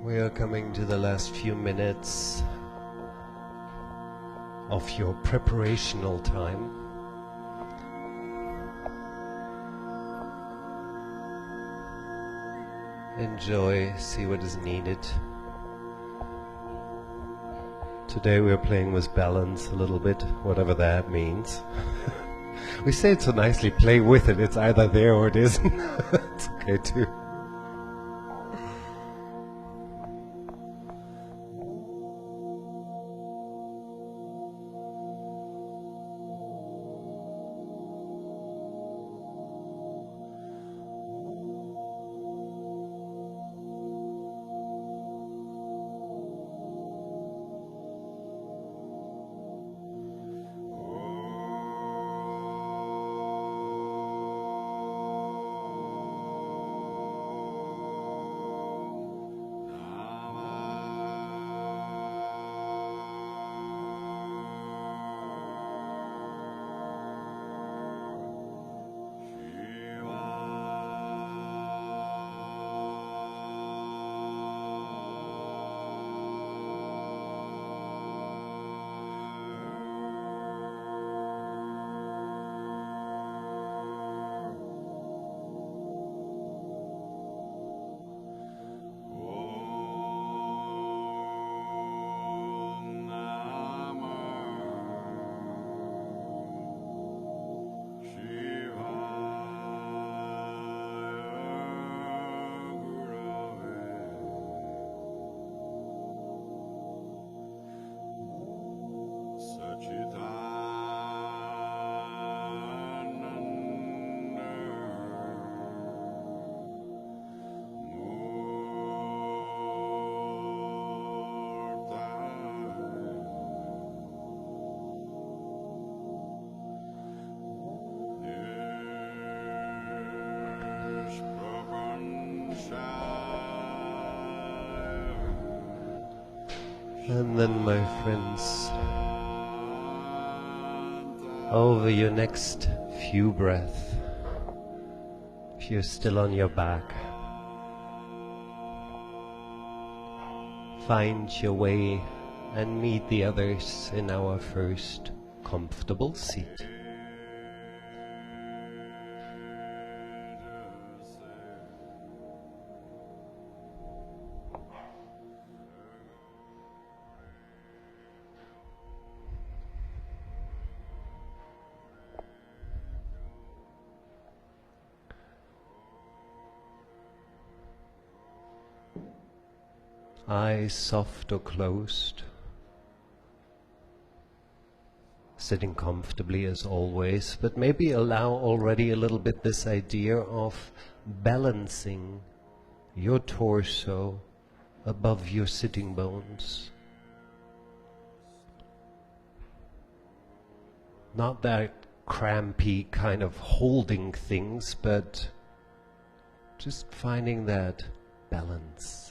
We are coming to the last few minutes of your preparational time. Enjoy, see what is needed. Today we are playing with balance a little bit, whatever that means. We say it so nicely, play with it. It's either there or it isn't. It's okay too. And then, my friends, over your next few breaths, if you're still on your back, find your way and meet the others in our first comfortable seat. Eyes soft or closed, sitting comfortably as always, but maybe allow already a little bit this idea of balancing your torso above your sitting bones. Not that crampy kind of holding things, but just finding that balance.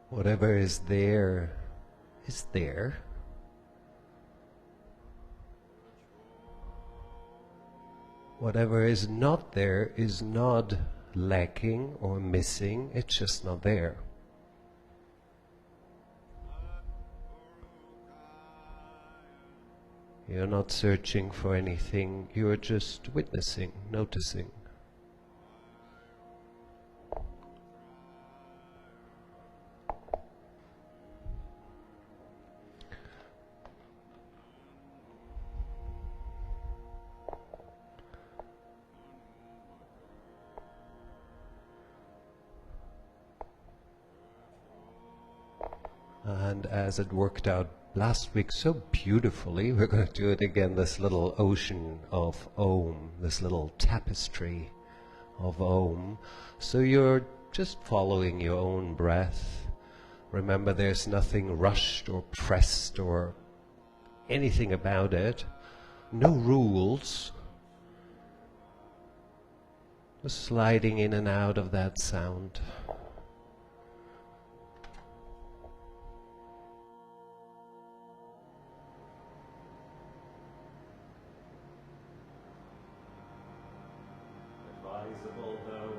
Whatever is there is there. Whatever is not there is not lacking or missing, it's just not there. You're not searching for anything, you're just witnessing, noticing. And as it worked out last week so beautifully, we're going to do it again, this little ocean of Om, this little tapestry of Om. So you're just following your own breath. Remember, there's nothing rushed or pressed or anything about it. No rules. Just sliding in and out of that sound. Advisable though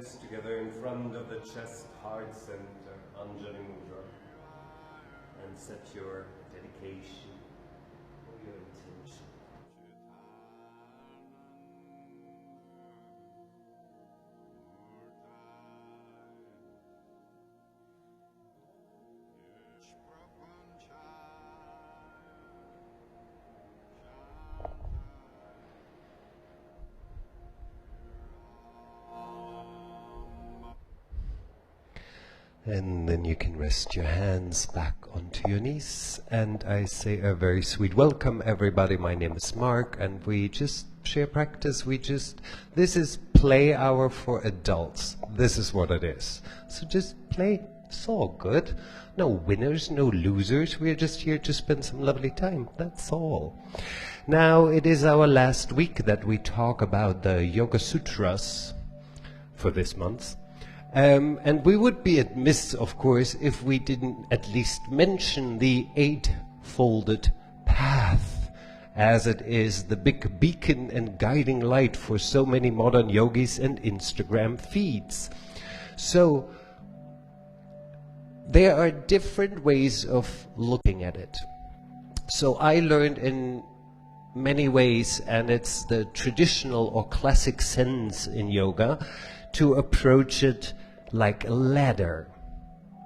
fists together in front of the chest, heart center, Anjali Mudra, and set your dedication or your intention. And then you can rest your hands back onto your knees, and I say a very sweet welcome, everybody. My name is Mark, and we just share practice. This is play hour for adults. This is what it is. So just play. It's all good. No winners, no losers. We're just here to spend some lovely time. That's all. Now, it is our last week that we talk about the Yoga Sutras for this month. And we would be amiss, of course, if we didn't at least mention the eightfolded path, as it is the big beacon and guiding light for so many modern yogis and Instagram feeds. So there are different ways of looking at it. So I learned in many ways, and it's the traditional or classic sense in yoga, to approach it like a ladder,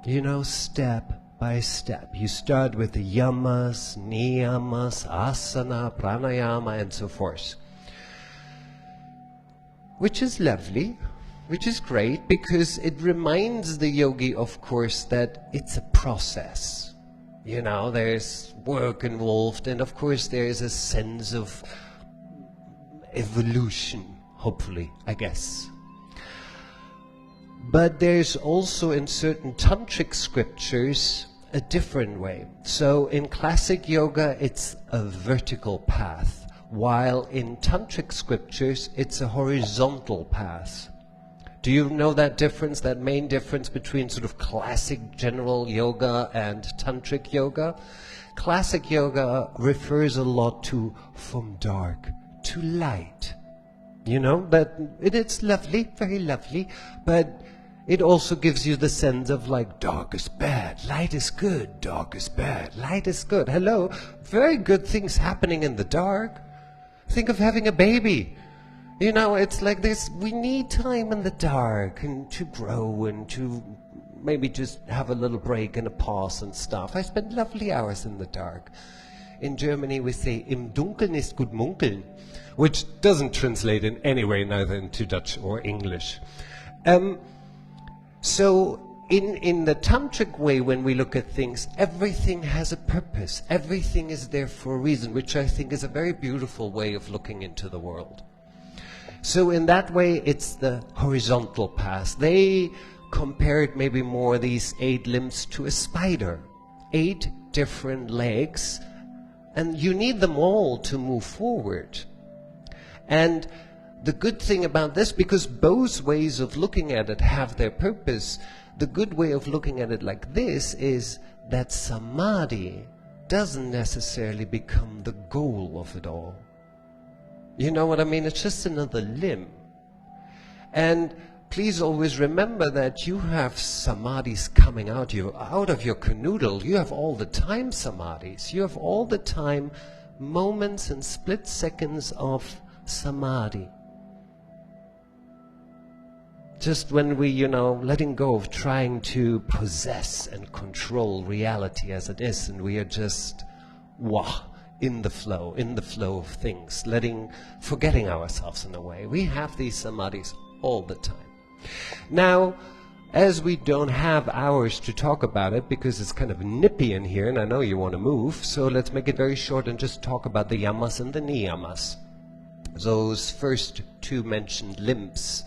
you know, step by step. You start with the yamas, niyamas, asana, pranayama, and so forth. Which is lovely, which is great, because it reminds the yogi, of course, that it's a process. You know, there's work involved, and of course there's a sense of evolution, hopefully, I guess. But there's also in certain tantric scriptures a different way. So in classic yoga it's a vertical path, while in tantric scriptures it's a horizontal path. Do you know that difference, that main difference between sort of classic general yoga and tantric yoga? Classic yoga refers a lot to from dark to light. You know, that it's lovely, very lovely, but it also gives you the sense of like dark is bad, light is good, dark is bad, light is good. Hello, very good things happening in the dark. Think of having a baby. You know, it's like this, we need time in the dark and to grow and to maybe just have a little break and a pause and stuff. I spent lovely hours in the dark. In Germany we say, im Dunkeln ist gut munkeln, which doesn't translate in any way, neither into Dutch or English. So in the tantric way, when we look at things, everything has a purpose. Everything is there for a reason, which I think is a very beautiful way of looking into the world. So in that way, it's the horizontal path. They compared maybe more these 8 limbs to a spider. 8 different legs, and you need them all to move forward. And the good thing about this, because both ways of looking at it have their purpose, the good way of looking at it like this is that samadhi doesn't necessarily become the goal of it all. You know what I mean? It's just another limb. And please always remember that you have samadhis coming out of your canoodle. You have all the time samadhis. You have all the time moments and split seconds of samadhi. Just when we, you know, letting go of trying to possess and control reality as it is, and we are just, in the flow of things, forgetting ourselves in a way. We have these samadhis all the time. Now, as we don't have hours to talk about it, because it's kind of nippy in here, and I know you want to move, so let's make it very short and just talk about the yamas and the niyamas. Those first 2 mentioned limbs.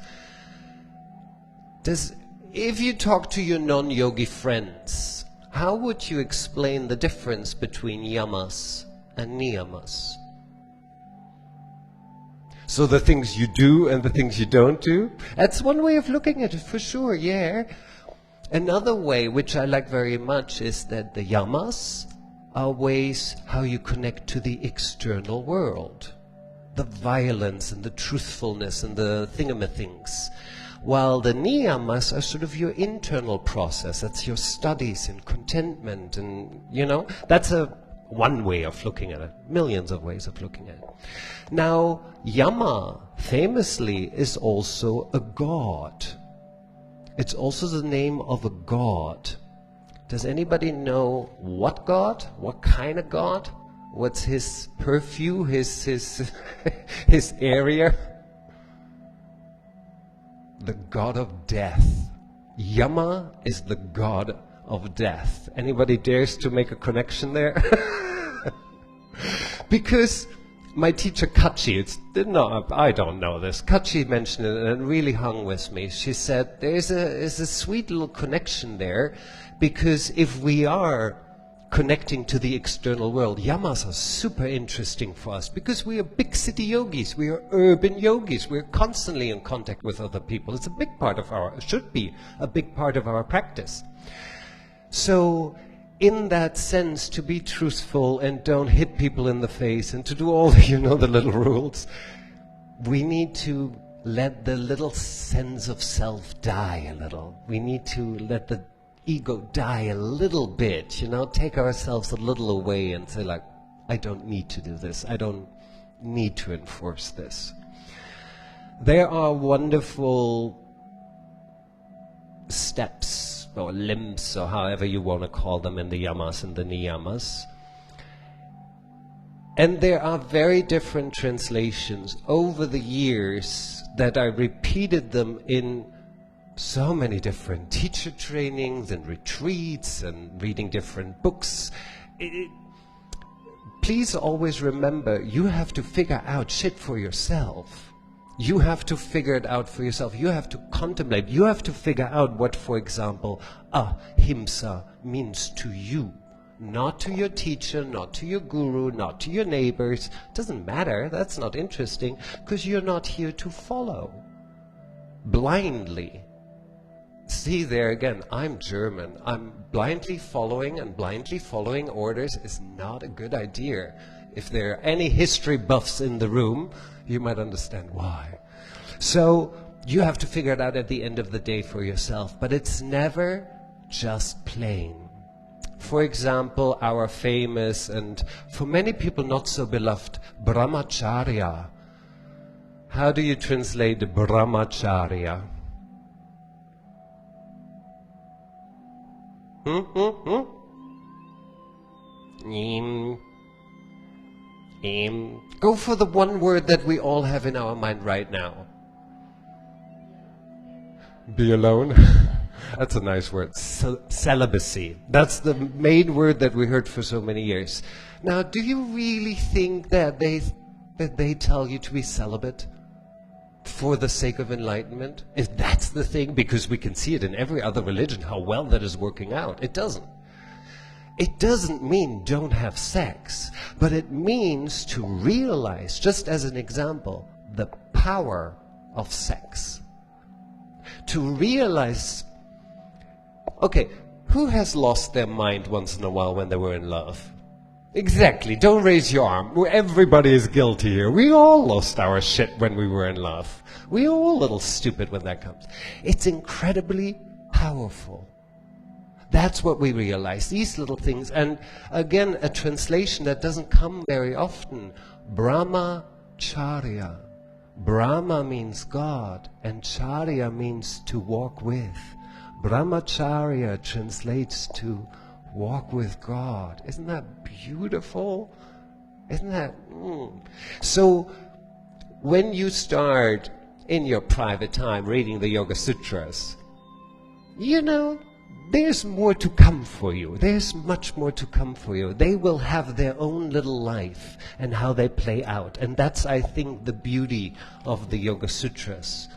If you talk to your non-yogi friends, how would you explain the difference between yamas and niyamas? So the things you do and the things you don't do? That's one way of looking at it, for sure, yeah. Another way, which I like very much, is that the yamas are ways how you connect to the external world. The violence and the truthfulness and the thingamathings. while the niyamas are sort of your internal process. That's your studies and contentment, and that's one way of looking at it. Millions of ways of looking at it. Now, Yama famously is also a god. It's also the name of a god. Does anybody know what god? What kind of god? What's his purview, his his area? The god of death. Yama is the god of death. Anybody dares to make a connection there? Because my teacher Kachi, I don't know this, Kachi mentioned it and it really hung with me. She said there's a sweet little connection there, because if we are connecting to the external world, yamas are super interesting for us, because we are big city yogis, we are urban yogis, we're constantly in contact with other people. It's a big part of should be a big part of our practice. So in that sense, to be truthful and don't hit people in the face and to do all the little rules, we need to let the little sense of self die a little. We need to let the ego die a little bit, take ourselves a little away and say, like, I don't need to do this. I don't need to enforce this. There are wonderful steps or limbs, or however you want to call them, in the yamas and the niyamas. And there are very different translations over the years that I repeated them in so many different teacher trainings and retreats and reading different books. Please always remember, you have to figure out shit for yourself. You have to figure it out for yourself. You have to contemplate. You have to figure out what, for example, ahimsa means to you. Not to your teacher, not to your guru, not to your neighbors. It doesn't matter. That's not interesting, because you're not here to follow blindly. See, there again, I'm German. I'm blindly following, and blindly following orders is not a good idea. If there are any history buffs in the room, you might understand why. So you have to figure it out at the end of the day for yourself, but it's never just plain. For example, our famous and for many people not so beloved brahmacharya. How do you translate brahmacharya? Go for the one word that we all have in our mind right now. Be alone. That's a nice word. Celibacy. That's the main word that we heard for so many years. Now, do you really think that they tell you to be celibate for the sake of enlightenment? If that's the thing, because we can see it in every other religion, how well that is working out. It doesn't. It doesn't mean don't have sex, but it means to realize, just as an example, the power of sex. To realize, okay, who has lost their mind once in a while when they were in love? Exactly, don't raise your arm. Everybody is guilty here. We all lost our shit when we were in love. We're all a little stupid when that comes. It's incredibly powerful. That's what we realize, these little things. And again, a translation that doesn't come very often. Brahmacharya. Brahma means God, and charya means to walk with. Brahmacharya translates to walk with God. Isn't that beautiful? Isn't that? So, when you start in your private time reading the Yoga Sutras, there's more to come for you. There's much more to come for you. They will have their own little life and how they play out. And that's, I think, the beauty of the Yoga Sutras.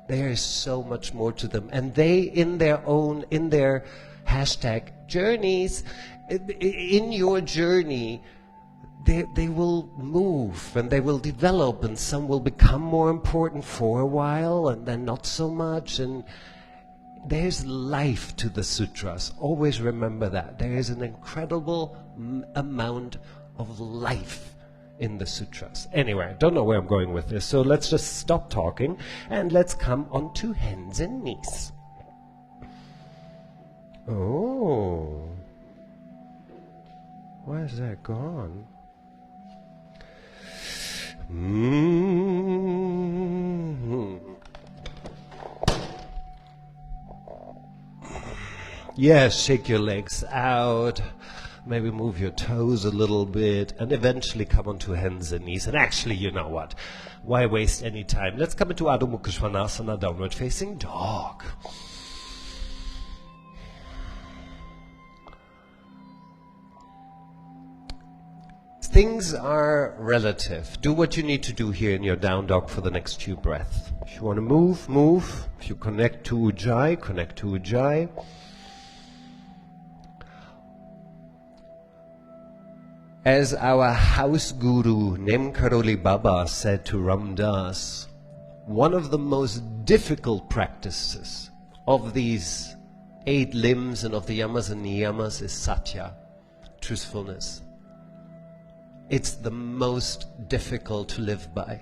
There is so much more to them. And they, in their hashtag journeys, in your journey, they will move and they will develop, and some will become more important for a while and then not so much. And there's life to the sutras. Always remember that. There is an incredible amount of life in the sutras. Anyway, I don't know where I'm going with this, so let's just stop talking and let's come on to hands and knees. Oh, why is that gone? Yes, shake your legs out. Maybe move your toes a little bit and eventually come onto hands and knees. And actually, you know what? Why waste any time? Let's come into Adho Mukha Svanasana, downward facing dog. Things are relative. Do what you need to do here in your down dog for the next few breaths. If you want to move, move. If you connect to Ujjayi, connect to Ujjayi. As our house guru Nem Karoli Baba said to Ram Das, one of the most difficult practices of these 8 limbs and of the yamas and niyamas is satya, truthfulness. It's the most difficult to live by.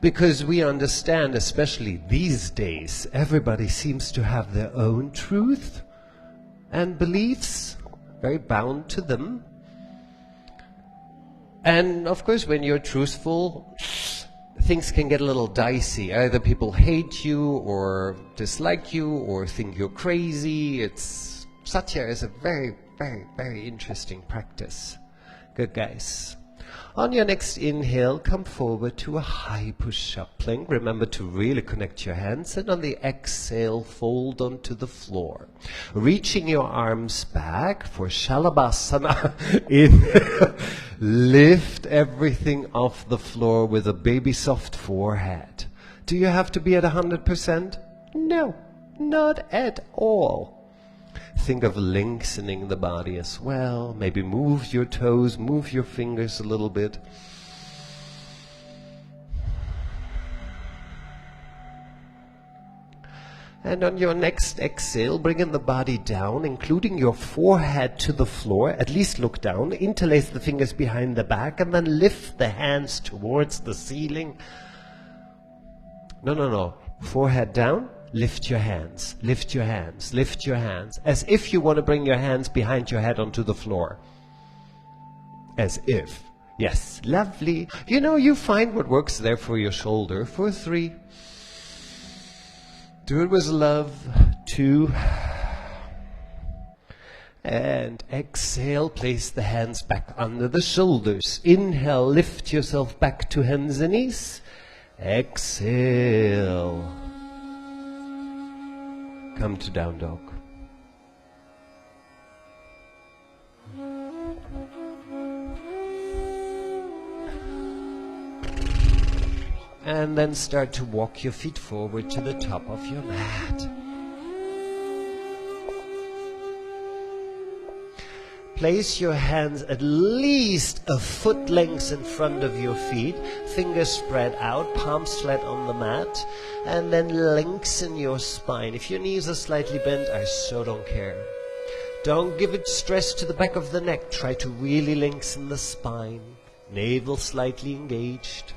Because we understand, especially these days, everybody seems to have their own truth and beliefs, very bound to them. And of course, when you're truthful, things can get a little dicey. Either people hate you or dislike you or think you're crazy. Satya is a very, very, very interesting practice. Good, guys. On your next inhale, come forward to a high push-up plank. Remember to really connect your hands, and on the exhale, fold onto the floor. Reaching your arms back for Shalabhasana. Inhale, lift everything off the floor with a baby soft forehead. Do you have to be at 100%? No, not at all. Think of lengthening the body as well. Maybe move your toes, move your fingers a little bit. And on your next exhale, bring the body down, including your forehead to the floor. At least look down. Interlace the fingers behind the back and then lift the hands towards the ceiling. No. Forehead down. Lift your hands, lift your hands, lift your hands, as if you want to bring your hands behind your head onto the floor. As if. Yes, lovely. You know, you find what works there for your shoulder. For 3. Do it with love. 2. And exhale, place the hands back under the shoulders. Inhale, lift yourself back to hands and knees. Exhale. Come to down dog. And then start to walk your feet forward to the top of your mat. Place your hands at least a foot length in front of your feet, fingers spread out, palms flat on the mat, and then lengthen your spine. If your knees are slightly bent, I so don't care. Don't give it stress to the back of the neck. Try to really lengthen the spine. Navel slightly engaged.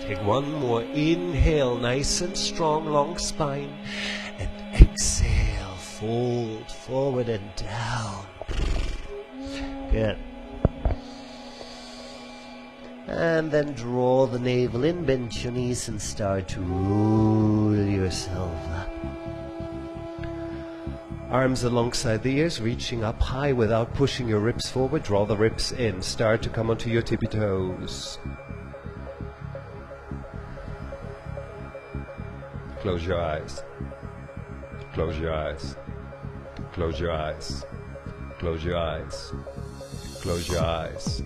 Take one more inhale, nice and strong, long spine, and exhale. Fold forward and down. Good. And then draw the navel in, bend your knees and start to roll yourself up. Arms alongside the ears, reaching up high without pushing your ribs forward. Draw the ribs in. Start to come onto your tippy toes. Close your eyes. Close your eyes. Close your eyes. Close your eyes. Close your eyes.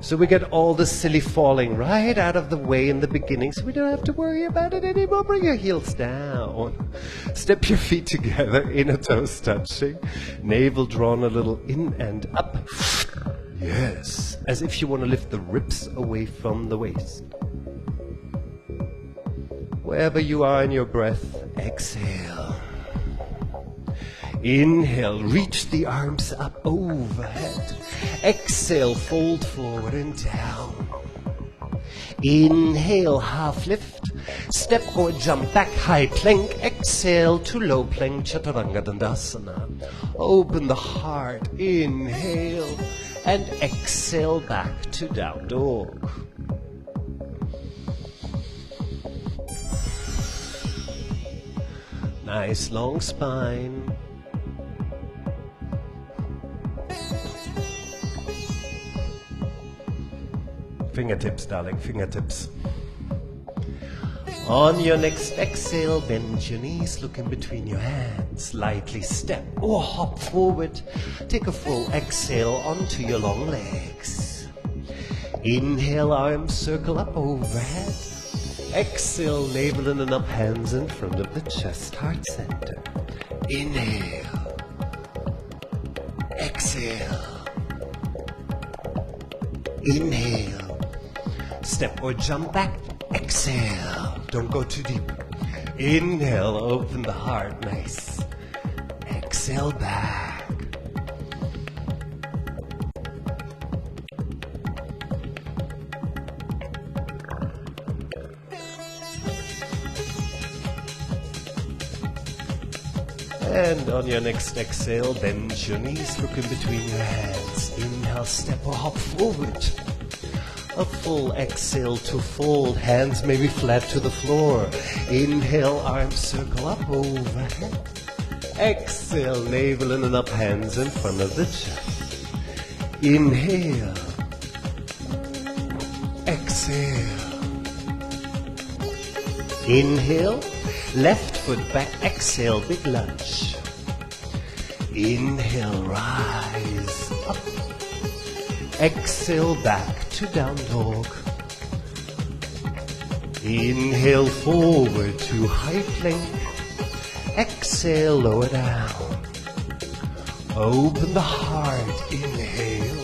So we get all the silly falling right out of the way in the beginning, so we don't have to worry about it anymore. Bring your heels down. Step your feet together, inner toes touching. Navel drawn a little in and up. Yes. As if you want to lift the ribs away from the waist. Wherever you are in your breath, exhale. Inhale, reach the arms up overhead. Exhale, fold forward and down. Inhale, half lift. Step or jump back, high plank. Exhale to low plank, Chaturanga Dandasana. Open the heart, inhale. And exhale back to down dog. Nice long spine. Fingertips, darling, fingertips. On your next exhale, bend your knees, look in between your hands. Lightly step or hop forward. Take a full exhale onto your long legs. Inhale, arms circle up overhead. Exhale, navel in and up, hands in front of the chest, heart center. Inhale. Exhale. Inhale. Step or jump back. Exhale. Don't go too deep. Inhale, open the heart. Nice. Exhale back. And on your next exhale, bend your knees, look in between your hands. Inhale, step or hop forward. A full exhale to fold, hands may be flat to the floor. Inhale, arms circle up overhead. Exhale, navel in and up, hands in front of the chest. Inhale. Exhale. Inhale, left foot back, exhale, big lunge. Inhale, rise up. Exhale, back to down dog. Inhale, forward to high plank. Exhale, lower down. Open the heart, inhale.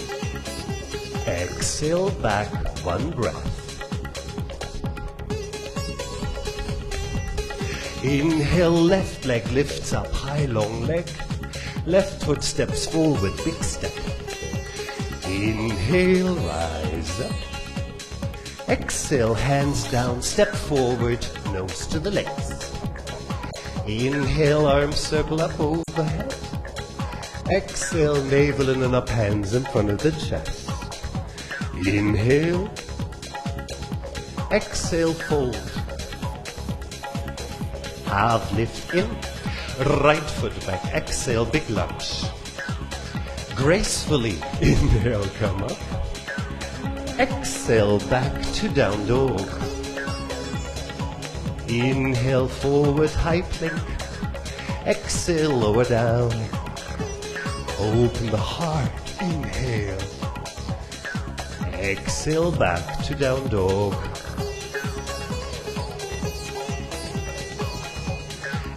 Exhale, back, one breath. Inhale, left leg lifts up, high long leg. Left foot steps forward, big step. Inhale, rise up. Exhale, hands down, step forward, nose to the legs. Inhale, arms circle up overhead. Exhale, navel in and up, hands in front of the chest. Inhale. Exhale, fold. Half lift in. Right foot back. Exhale, big lunge. Gracefully, inhale, come up. Exhale, back to down dog. Inhale, forward, high plank. Exhale, lower down. Open the heart, inhale. Exhale, back to down dog.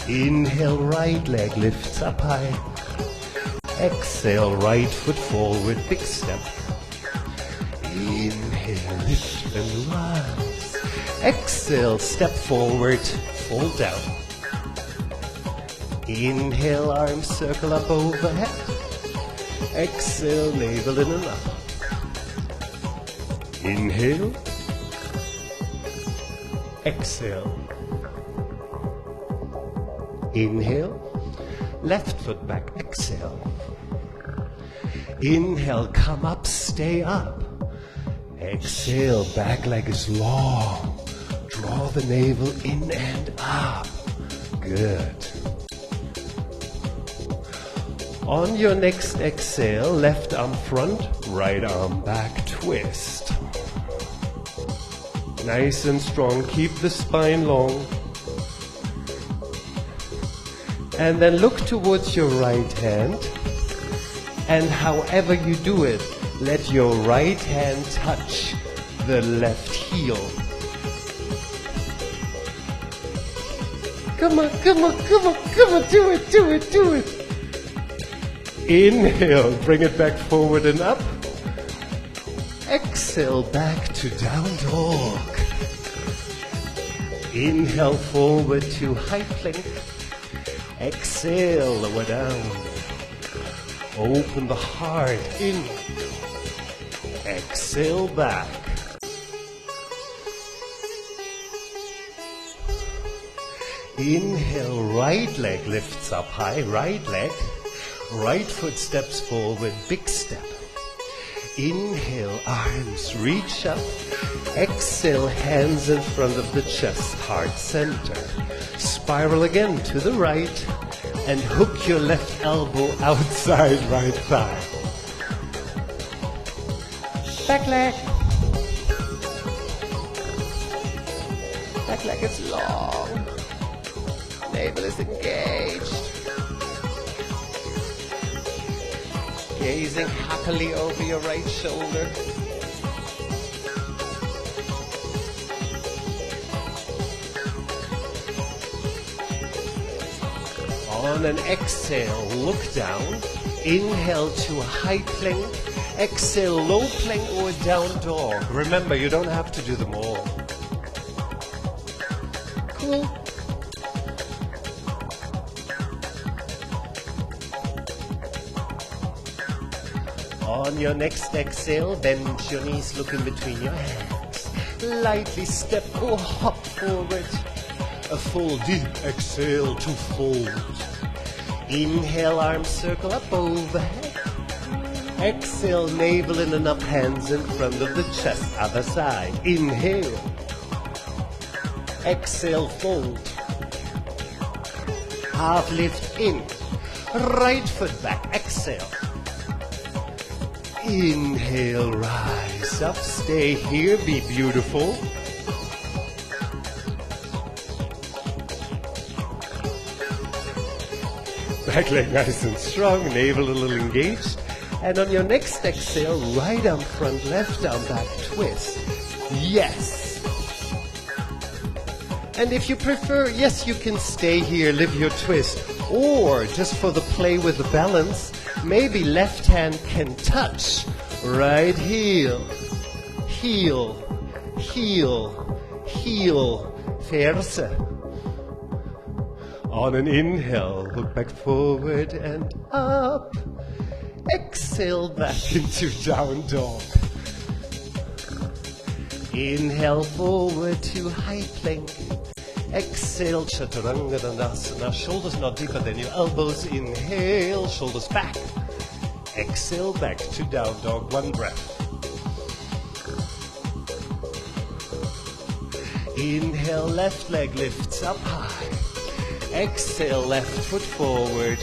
Inhale, right leg lifts up high. Exhale, right foot forward, big step. Inhale, lift and rise. Exhale, step forward, fall down. Inhale, arms circle up overhead. Exhale, navel in and up. Inhale. Exhale. Inhale. Left foot back, exhale. Inhale, come up, stay up. Exhale, back leg is long. Draw the navel in and up. Good. On your next exhale, left arm front, right arm back, twist. Nice and strong, keep the spine long. And then look towards your right hand. And however you do it, let your right hand touch the left heel. Come on, come on, come on, come on, do it, do it, do it. Inhale, bring it back forward and up. Exhale, back to down dog. Inhale, forward to high plank. Exhale, lower down. Open the heart in. Exhale back. Inhale, right leg lifts up high, right leg. Right foot steps forward, big step. Inhale, arms reach up. Exhale, hands in front of the chest, heart center. Spiral again to the right and hook your left elbow outside right thigh. Back leg. Back leg is long. Navel is engaged. Gazing happily over your right shoulder. On an exhale, look down. Inhale to a high plank. Exhale, low plank or down dog. Remember, you don't have to do them all. Cool. On your next exhale, bend your knees, look in between your hands. Lightly step or hop forward. A full deep exhale to fold. Inhale, arms circle up overhead. Exhale, navel in and up, hands in front of the chest, other side. Inhale. Exhale, fold. Half lift in. Right foot back, exhale. Inhale, rise up, stay here, be beautiful. Back leg nice and strong, navel a little engaged. And on your next exhale, right arm front, left arm back, twist. Yes. And if you prefer, yes, you can stay here, live your twist. Or, just for the play with the balance, maybe left hand can touch right heel, heel, heel, heel, verse. On an inhale, look back forward and up. Exhale back into down dog. Inhale forward to high plank. Exhale, chaturanga dandasana. Shoulders not deeper than your elbows. Inhale, shoulders back. Exhale back to down dog, one breath. Inhale, left leg lifts up high. Exhale, left foot forward.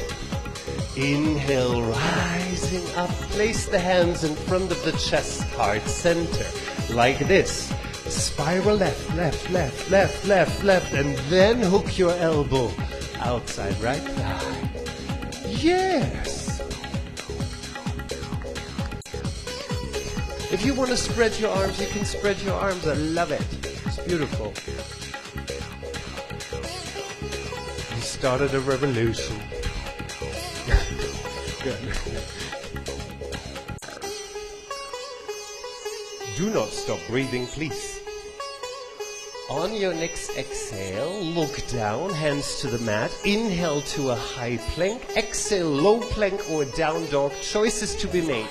Inhale, rising up. Place the hands in front of the chest, heart center, like this. Spiral left, left, left, left, left, left, and then hook your elbow outside right thigh. Yes. If you want to spread your arms, you can spread your arms. I love it. It's beautiful. You started a revolution. Good. Do not stop breathing, please. On your next exhale, look down, hands to the mat. Inhale to a high plank. Exhale, low plank or down dog. Choices to be made.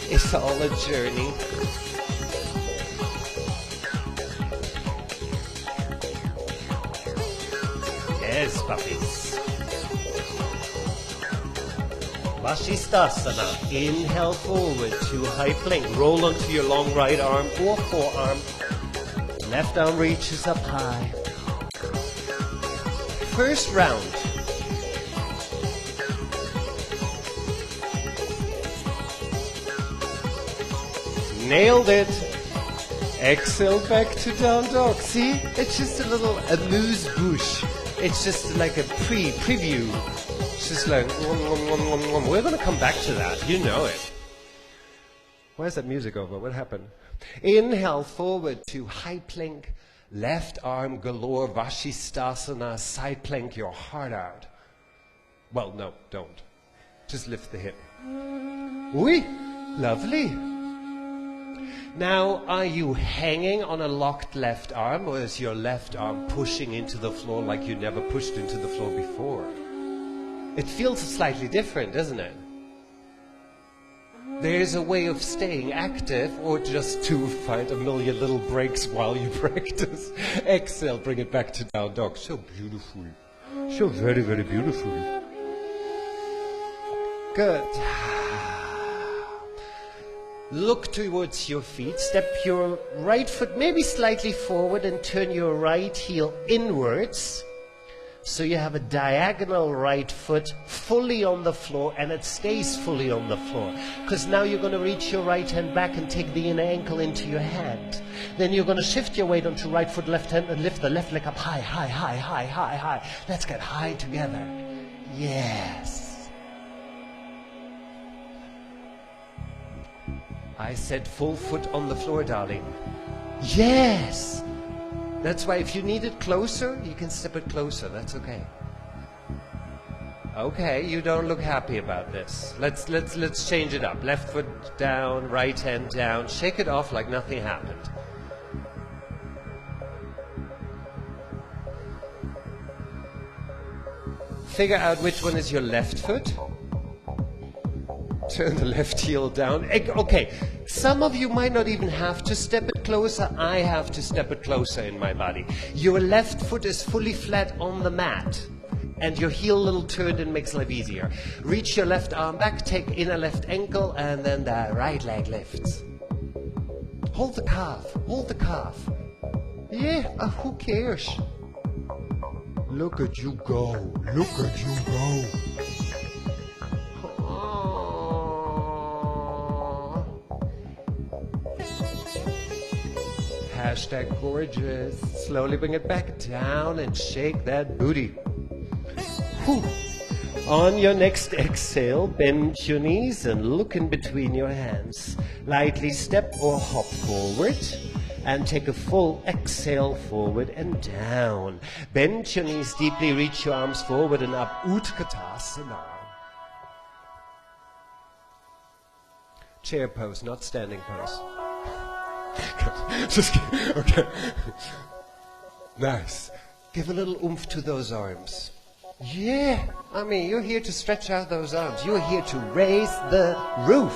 It's all a journey. Yes, puppies. Vashisthasana. Inhale forward to high plank. Roll onto your long right arm or forearm. Left arm reaches up high. First round. Nailed it. Exhale back to down dog. See? It's just a little amuse-bouche. It's just like a preview. It's just like, we're going to come back to that. You know it. Where's that music over? What happened? Inhale forward to high plank. Left arm galore. Vashisthasana. Side plank your heart out. Well, no, don't. Just lift the hip. Oui, lovely. Now, are you hanging on a locked left arm, or is your left arm pushing into the floor like you never pushed into the floor before? It feels slightly different, doesn't it? There's a way of staying active, or just to find a million little breaks while you practice. Exhale, bring it back to down dog. So beautiful. So very, very beautiful. Good. Look towards your feet. Step your right foot maybe slightly forward and turn your right heel inwards. So you have a diagonal right foot fully on the floor, and it stays fully on the floor. Because now you're going to reach your right hand back and take the inner ankle into your hand. Then you're going to shift your weight onto right foot, left hand, and lift the left leg up high, high, high, high, high, high. Let's get high together. Yes. I said full foot on the floor, darling. Yes. That's why if you need it closer, you can step it closer. That's okay. Okay, you don't look happy about this. Let's change it up. Left foot down, right hand down. Shake it off like nothing happened. Figure out which one is your left foot. Turn the left heel down. Okay, some of you might not even have to step it closer. I have to step it closer in my body. Your left foot is fully flat on the mat, and your heel a little turned and makes life easier. Reach your left arm back, take inner left ankle, and then the right leg lifts. Hold the calf, hold the calf. Yeah, who cares? Look at you go, look at you go. Hashtag gorgeous. Slowly bring it back down and shake that booty. Whew. On your next exhale, bend your knees and look in between your hands. Lightly step or hop forward and take a full exhale forward and down. Bend your knees deeply, reach your arms forward and up. Utkatasana. Chair pose, not standing pose. Just kidding. Okay. Nice. Give a little oomph to those arms. Yeah. I mean, you're here to stretch out those arms. You're here to raise the roof.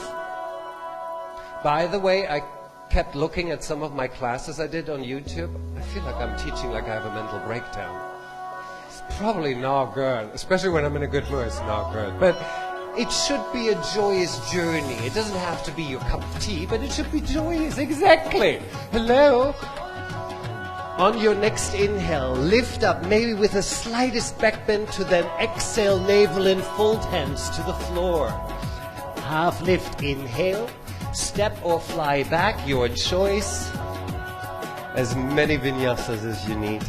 By the way, I kept looking at some of my classes I did on YouTube. I feel like I'm teaching like I have a mental breakdown. It's probably not good, especially when I'm in a good mood. It's not good. But it should be a joyous journey. It doesn't have to be your cup of tea, but it should be joyous. Exactly. Hello? On your next inhale, lift up, maybe with the slightest back bend, to then exhale, navel in, fold hands to the floor. Half lift, inhale, step or fly back, your choice. As many vinyasas as you need.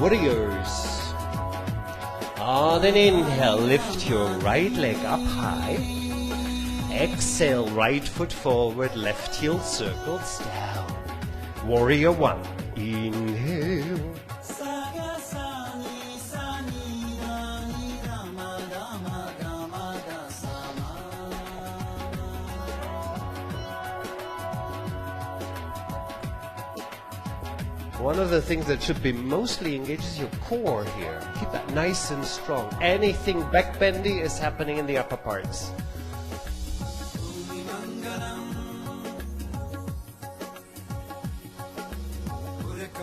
Warriors. On an inhale, lift your right leg up high. Exhale, right foot forward, left heel circles down. Warrior one. Inhale. One of the things that should be mostly engaged is your core here. Keep that nice and strong. Anything backbendy is happening in the upper parts.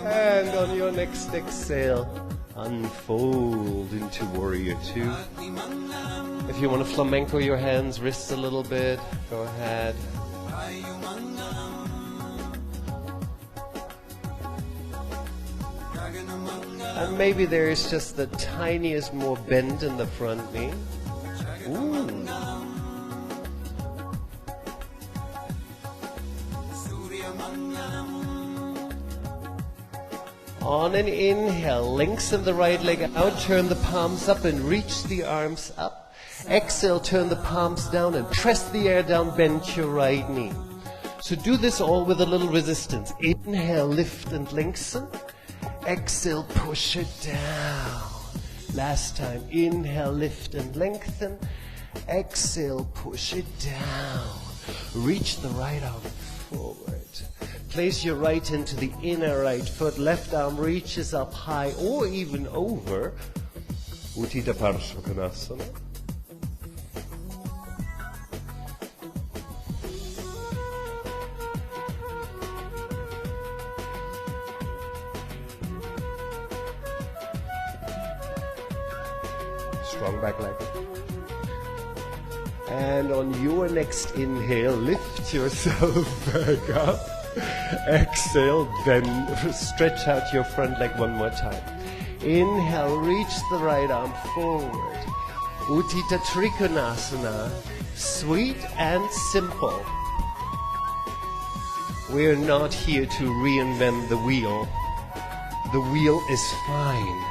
And on your next exhale, unfold into warrior two. If you want to flamenco your hands, wrists a little bit, go ahead. And maybe there is just the tiniest more bend in the front knee. Ooh. On an inhale, lengthen the right leg out, turn the palms up and reach the arms up. Exhale, turn the palms down and press the air down, bend your right knee. So do this all with a little resistance. Inhale, lift and lengthen. Exhale, push it down. Last time. Inhale, lift and lengthen. Exhale, push it down. Reach the right arm forward. Place your right into the inner right foot. Left arm reaches up high or even over. Uttita Parshva Konasana. Strong back leg. And on your next inhale, lift yourself back up. Exhale, then stretch out your front leg one more time. Inhale, reach the right arm forward. Uttita Trikonasana. Sweet and simple. We're not here to reinvent the wheel. The wheel is fine.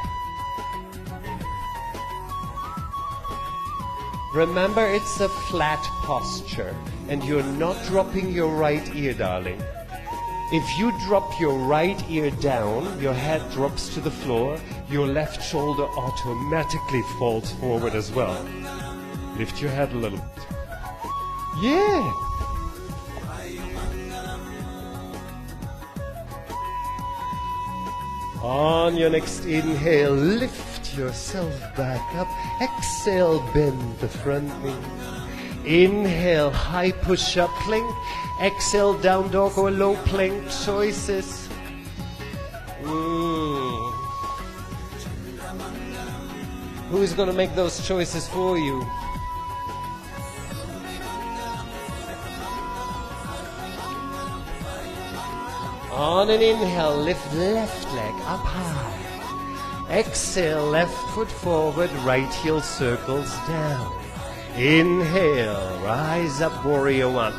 Remember, it's a flat posture, and you're not dropping your right ear, darling. If you drop your right ear down, your head drops to the floor, your left shoulder automatically falls forward as well. Lift your head a little bit. Yeah! On your next inhale, lift yourself back up. Exhale, bend the front knee. Inhale, high push-up plank. Exhale, down dog or low plank. Choices. Who is going to make those choices for you? On an inhale, lift left leg up high. Exhale, left foot forward, right heel circles down. Inhale, rise up, warrior one.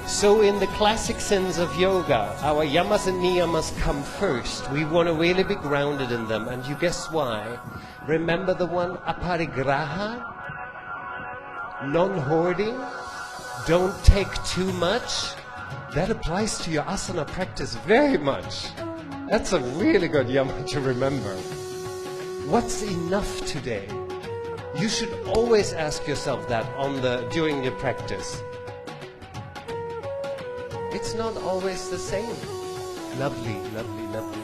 So in the classic sense of yoga, our yamas and niyamas come first. We want to really be grounded in them. And you guess why? Remember the one, aparigraha? Non-hoarding? Don't take too much? That applies to your asana practice very much. That's a really good yama to remember. What's enough today? You should always ask yourself that during your practice. It's not always the same. Lovely, lovely, lovely.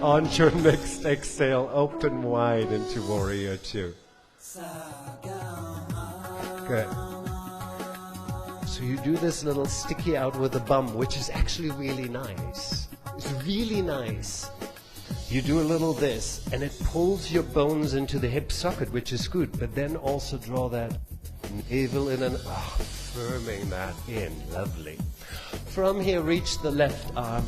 On your next exhale, open wide into warrior two. Good. So you do this little sticky out with the bum, which is actually really nice. It's really nice. You do a little this, and it pulls your bones into the hip socket, which is good, but then also draw that navel in and firming that in. Lovely. From here, reach the left arm.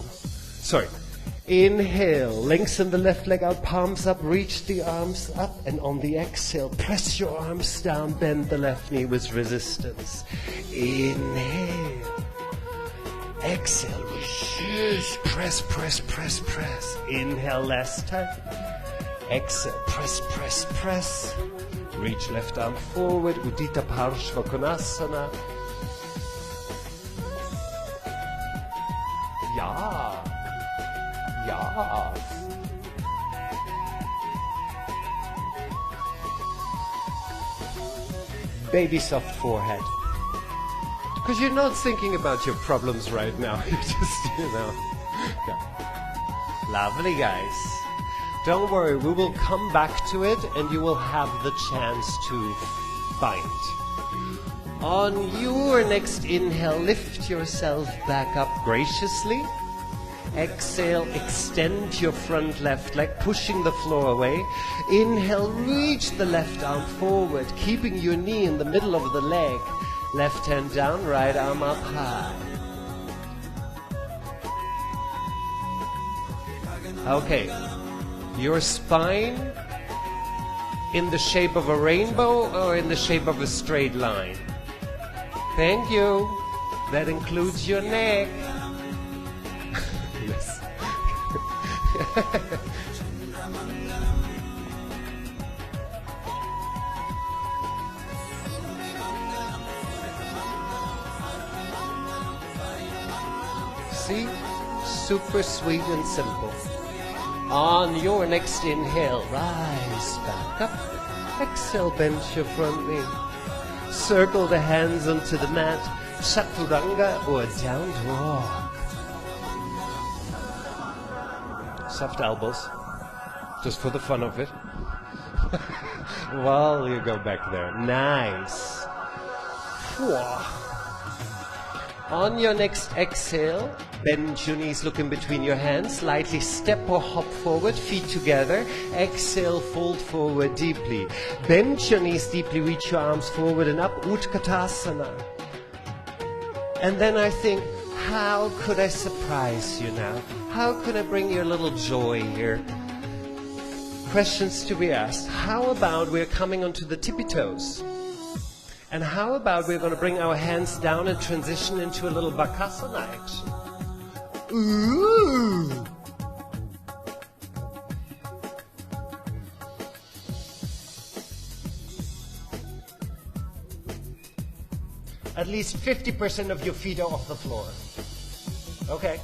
Inhale, lengthen the left leg out, palms up, reach the arms up, and on the exhale, press your arms down, bend the left knee with resistance. Inhale. Exhale, resist, press, press, press, press. Inhale, last time. Exhale, press, press, press. Reach left arm forward, Uddita Parshva Konasana. Yeah. Yeah. Baby soft forehead. Because you're not thinking about your problems right now. You're just, Yeah. Lovely, guys. Don't worry, we will come back to it and you will have the chance to find. On your next inhale, lift yourself back up graciously. Exhale, extend your front left leg, pushing the floor away. Inhale, reach the left arm forward, keeping your knee in the middle of the leg. Left hand down, right arm up high. Okay, your spine in the shape of a rainbow or in the shape of a straight line? Thank you. That includes your neck. Yes. See? Super sweet and simple. On your next inhale, rise back up. Exhale, bend your front knee. Circle the hands onto the mat. Chaturanga or down dog. Soft elbows, just for the fun of it. While you go back there. Nice. On your next exhale, bend your knees, look in between your hands, slightly step or hop forward, feet together. Exhale, fold forward deeply. Bend your knees deeply, reach your arms forward and up, Utkatasana. And then I think, how could I surprise you now? How could I bring you a little joy here? Questions to be asked. How about we're coming onto the tippy toes? And how about we're going to bring our hands down and transition into a little Bakasana action? Ooh! At least 50% of your feet are off the floor. Okay.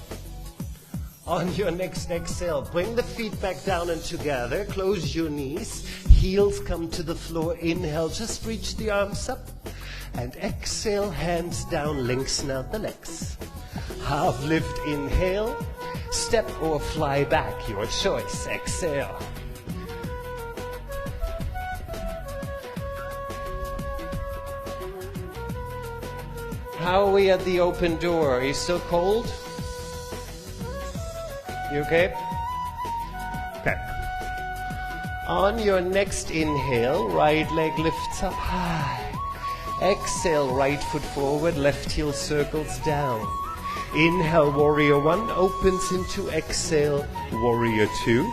On your next exhale, bring the feet back down and together. Close your knees. Heels come to the floor. Inhale, just reach the arms up. And exhale, hands down, lengthen out the legs. Half lift, inhale. Step or fly back, your choice. Exhale. How are we at the open door? Are you still cold? You okay? Okay. On your next inhale, right leg lifts up high. Exhale, right foot forward, left heel circles down. Inhale, warrior one, opens into exhale, warrior two.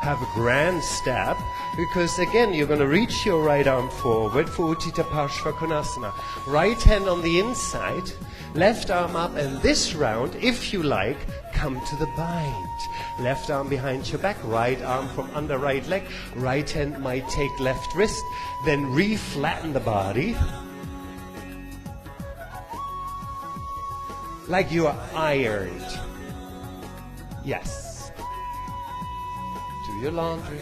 Have a grand step, because again, you're going to reach your right arm forward for Uttita Parshvakonasana. Right hand on the inside, left arm up, and this round, if you like, come to the bind. Left arm behind your back, right arm from under right leg. Right hand might take left wrist, then re-flatten the body. Like you are ironed. Yes. Do your laundry.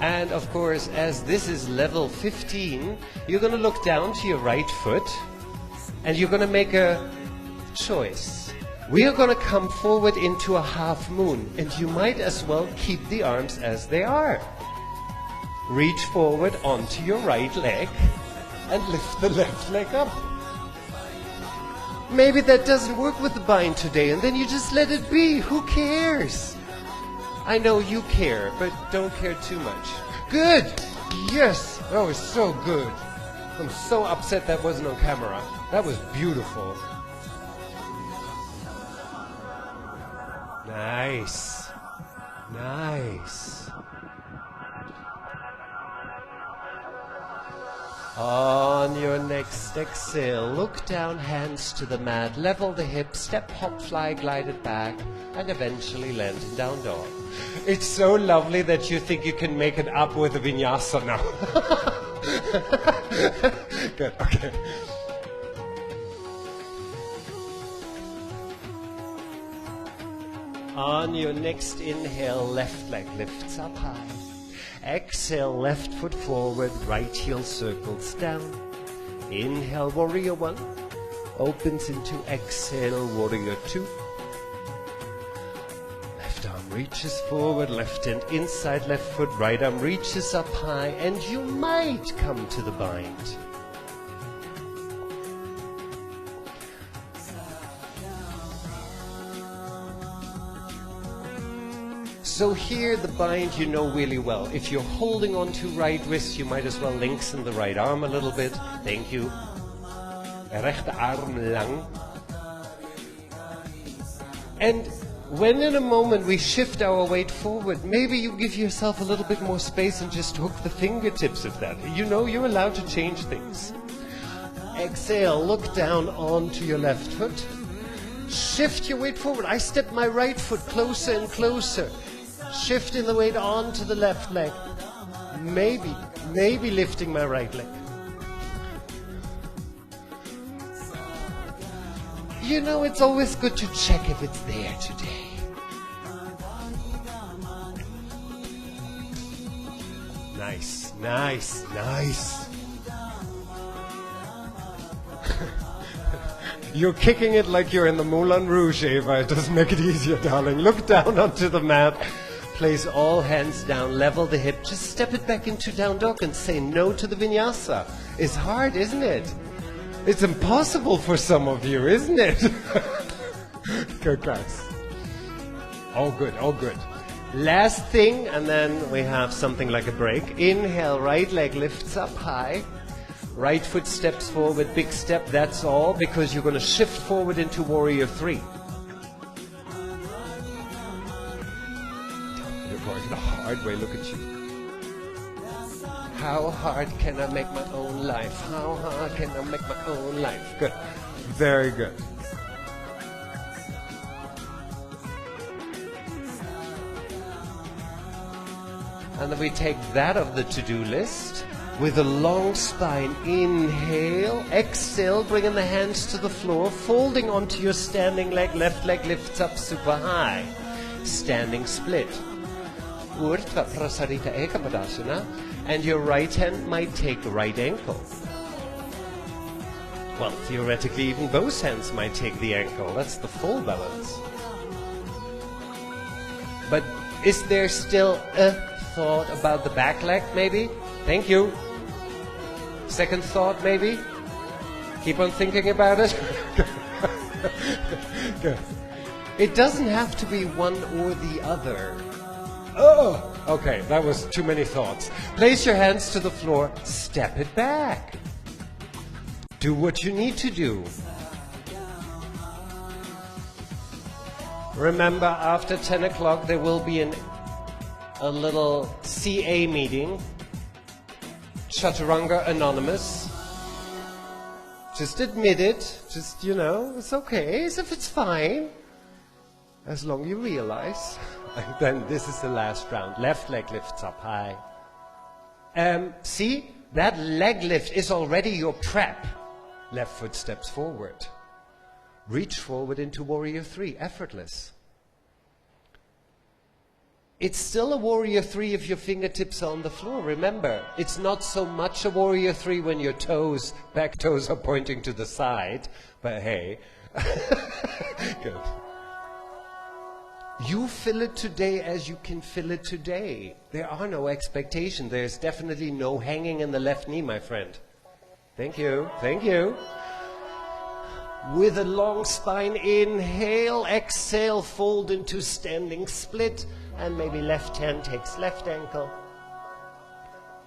And of course, as this is level 15, you're going to look down to your right foot and you're going to make a choice. We are going to come forward into a half moon, and you might as well keep the arms as they are. Reach forward onto your right leg and lift the left leg up. Maybe that doesn't work with the bind today, and then you just let it be. Who cares? I know you care, but don't care too much. Good! Yes! That was so good. I'm so upset that wasn't on camera. That was beautiful. Nice. Nice. On your next exhale, look down, hands to the mat, level the hips, step, hop, fly, glide it back, and eventually land in down dog. It's so lovely that you think you can make it up with a vinyasa now. Good, okay. On your next inhale, left leg lifts up high. Exhale, left foot forward, right heel circles down. Inhale, warrior one. Opens into exhale, warrior two. Left arm reaches forward, left hand inside left foot, right arm reaches up high, and you might come to the bind. So here the bind you know really well. If you're holding on to right wrist, you might as well lengthen the right arm a little bit. Thank you. Rechte arm lang. And when in a moment we shift our weight forward, maybe you give yourself a little bit more space and just hook the fingertips of that. You know, you're allowed to change things. Exhale, look down onto your left foot. Shift your weight forward. I step my right foot closer and closer. Shifting the weight onto the left leg. Maybe lifting my right leg. You know, it's always good to check if it's there today. Nice, nice, nice. You're kicking it like you're in the Moulin Rouge, Eva. It doesn't make it easier, darling. Look down onto the mat. Place all hands down, level the hip. Just step it back into down dog and say no to the vinyasa. It's hard, isn't it? It's impossible for some of you, isn't it? Good, guys. All good, all good. Last thing, and then we have something like a break. Inhale, right leg lifts up high. Right foot steps forward, big step, that's all, because you're going to shift forward into warrior 3. You're going the hard way, look at you. How hard can I make my own life? How hard can I make my own life? Good. Very good. And then we take that off the to-do list with a long spine. Inhale, exhale, bringing the hands to the floor, folding onto your standing leg, left leg lifts up super high. Standing split. Urdhva Prasarita Ekapadasana, and your right hand might take the right ankle. Well, theoretically, even both hands might take the ankle. That's the full balance. But is there still a thought about the back leg, maybe? Thank you. Second thought, maybe? Keep on thinking about it. Good. It doesn't have to be one or the other. Oh, okay, that was too many thoughts. Place your hands to the floor, step it back. Do what you need to do. Remember, after 10 o'clock there will be a little CA meeting, Chaturanga Anonymous. Just admit it, just, you know, it's okay, as if it's fine. As long as you realize. And then this is the last round. Left leg lifts up high. See, that leg lift is already your prep. Left foot steps forward. Reach forward into warrior 3, effortless. It's still a warrior 3 if your fingertips are on the floor. Remember, it's not so much a warrior 3 when your toes, back toes are pointing to the side. But hey, good. You feel it today as you can feel it today. There are no expectations. There's definitely no hanging in the left knee, my friend. Thank you. Thank you. With a long spine, inhale, exhale, fold into standing split, and maybe left hand takes left ankle.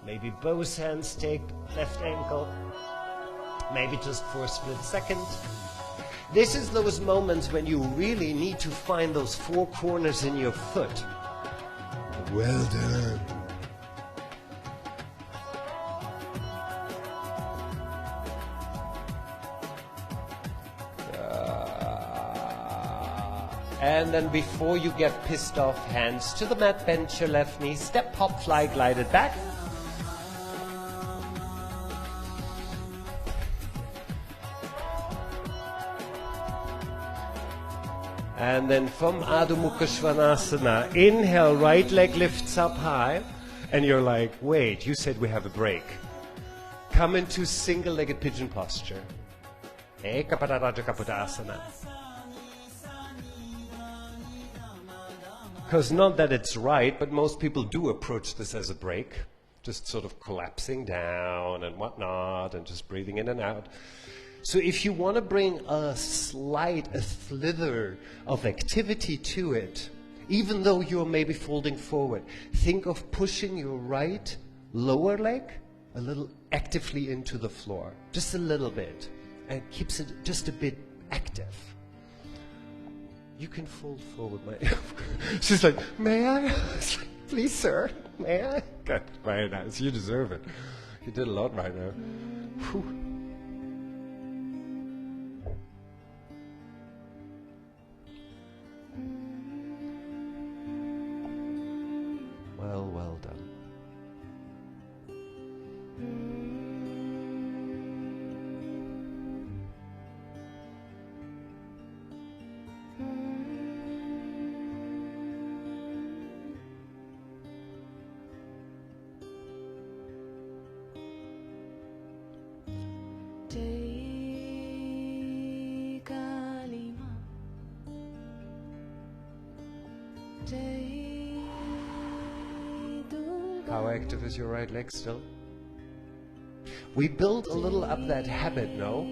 Maybe both hands take left ankle. Maybe just for a split second. This is those moments when you really need to find those 4 corners in your foot. Well done. And then before you get pissed off, hands to the mat, bend your left knee, step, hop, fly, glide it back. And then from Adho Mukha Svanasana, inhale, right leg lifts up high. And you're like, wait, you said we have a break. Come into single-legged pigeon posture. Ekapada Raja Kapotasana. Because not that it's right, but most people do approach this as a break. Just sort of collapsing down and whatnot, and just breathing in and out. So if you want to bring a slither of activity to it, even though you're maybe folding forward, think of pushing your right lower leg a little actively into the floor. Just a little bit. And it keeps it just a bit active. You can fold forward, my... She's like, may I? Please, sir, may I? Good, very nice. You deserve it. You did a lot right now. Whew. Well done. How active is your right leg still? We built a little up that habit, no?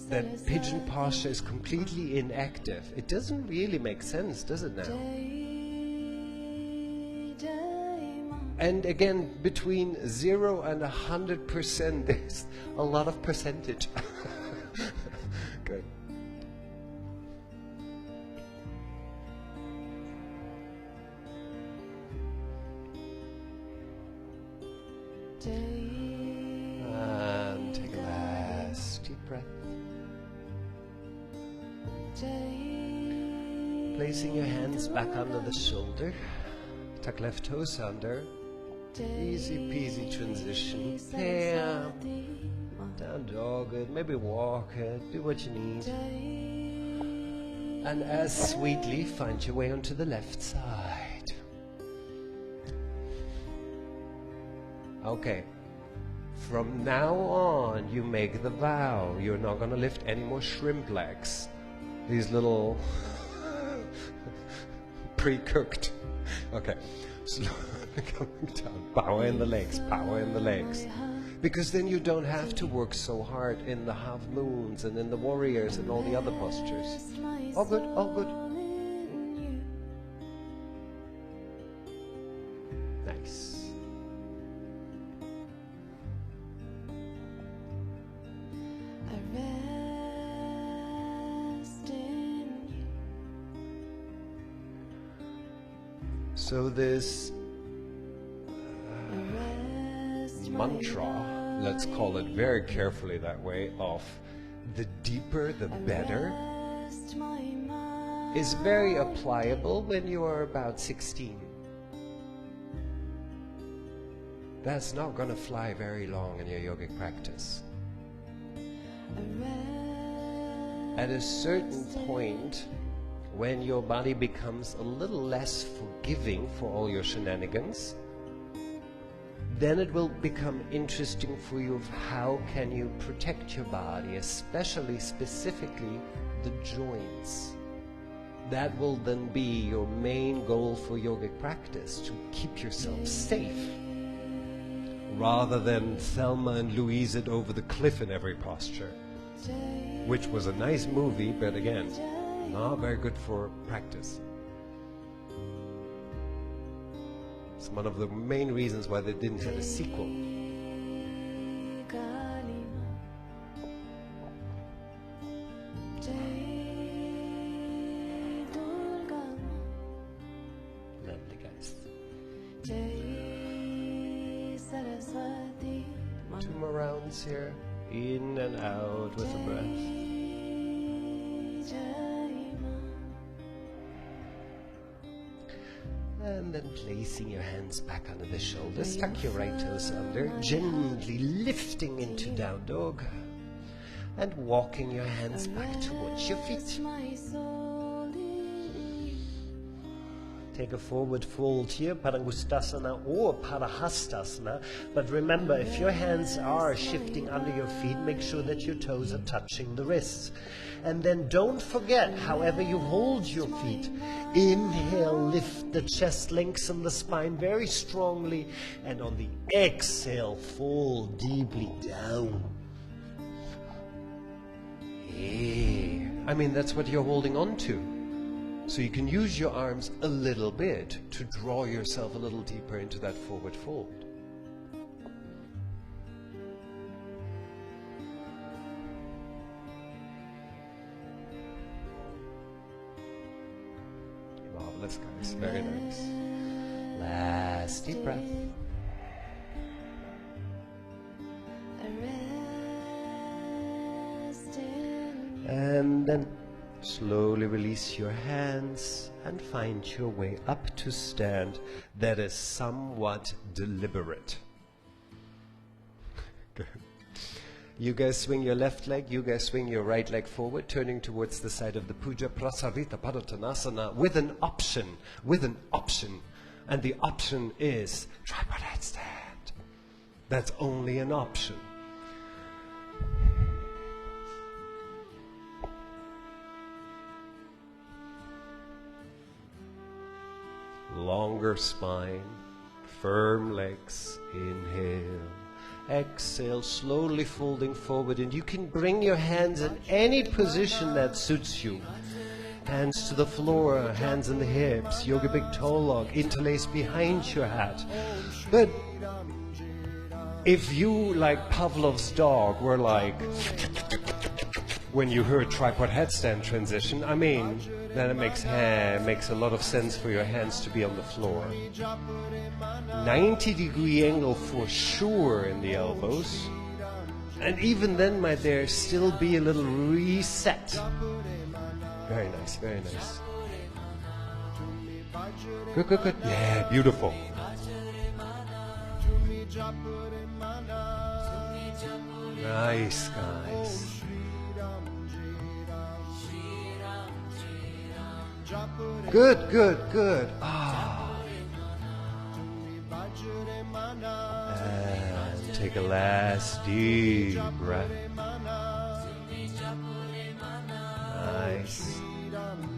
That pigeon posture is completely inactive. It doesn't really make sense, does it now? And again, between 0 and 100%, there's a lot of percentage. Good. And take a last deep breath. Placing your hands back under the shoulder. Tuck left toes under. Easy peasy transition. Bam. Down dog it. Maybe walk it. Do what you need. And as sweetly find your way onto the left side. Okay. From now on, you make the vow. You're not going to lift any more shrimp legs. These little pre-cooked. Okay. Slowly coming down. Power in the legs. Power in the legs. Because then you don't have to work so hard in the half moons and in the warriors and all the other postures. All good. All good. Nice. So this mantra, let's call it very carefully that way, of the deeper the better, is very applicable when you are about 16. That's not going to fly very long in your yogic practice. At a certain point, when your body becomes a little less forgiving for all your shenanigans, then it will become interesting for you of how can you protect your body, especially specifically the joints. That will then be your main goal for yogic practice, to keep yourself safe, rather than Thelma and Louise it over the cliff in every posture, which was a nice movie, but again, not very good for practice. It's one of the main reasons why they didn't have a sequel. Lovely, guys. 2 more rounds here. In and out with the breath. And then placing your hands back under the shoulders, tuck your right toes under, gently lifting into down dog, and walking your hands back towards your feet. Take a forward fold here, Padangustasana or Padahastasana. But remember, if your hands are shifting under your feet, make sure that your toes are touching the wrists. And then don't forget, however you hold your feet, inhale, lift the chest, lengthen the spine very strongly, and on the exhale, fall deeply down. Yeah. I mean, that's what you're holding on to. So you can use your arms a little bit to draw yourself a little deeper into that forward fold. Marvelous, guys. Very nice. Last deep breath. And then slowly release your hands and find your way up to stand that is somewhat deliberate. Good. You guys swing your left leg, you guys swing your right leg forward, turning towards the side of the puja, prasarita padottanasana, with an option. And the option is tripod headstand. That's only an option. longer spine, firm legs. Inhale. Exhale, slowly folding forward, and you can bring your hands in any position that suits you. Hands to the floor, hands in the hips, yoga big toe log, interlaced behind your hat. But if you, like Pavlov's dog, were like when you heard tripod headstand transition, I mean, then it makes a lot of sense for your hands to be on the floor. 90-degree angle for sure in the elbows. And even then might there still be a little reset. Very nice, very nice. Good, good, good. Yeah, beautiful. Nice, guys. Good, good, good. Ah. And take a last deep breath. Nice.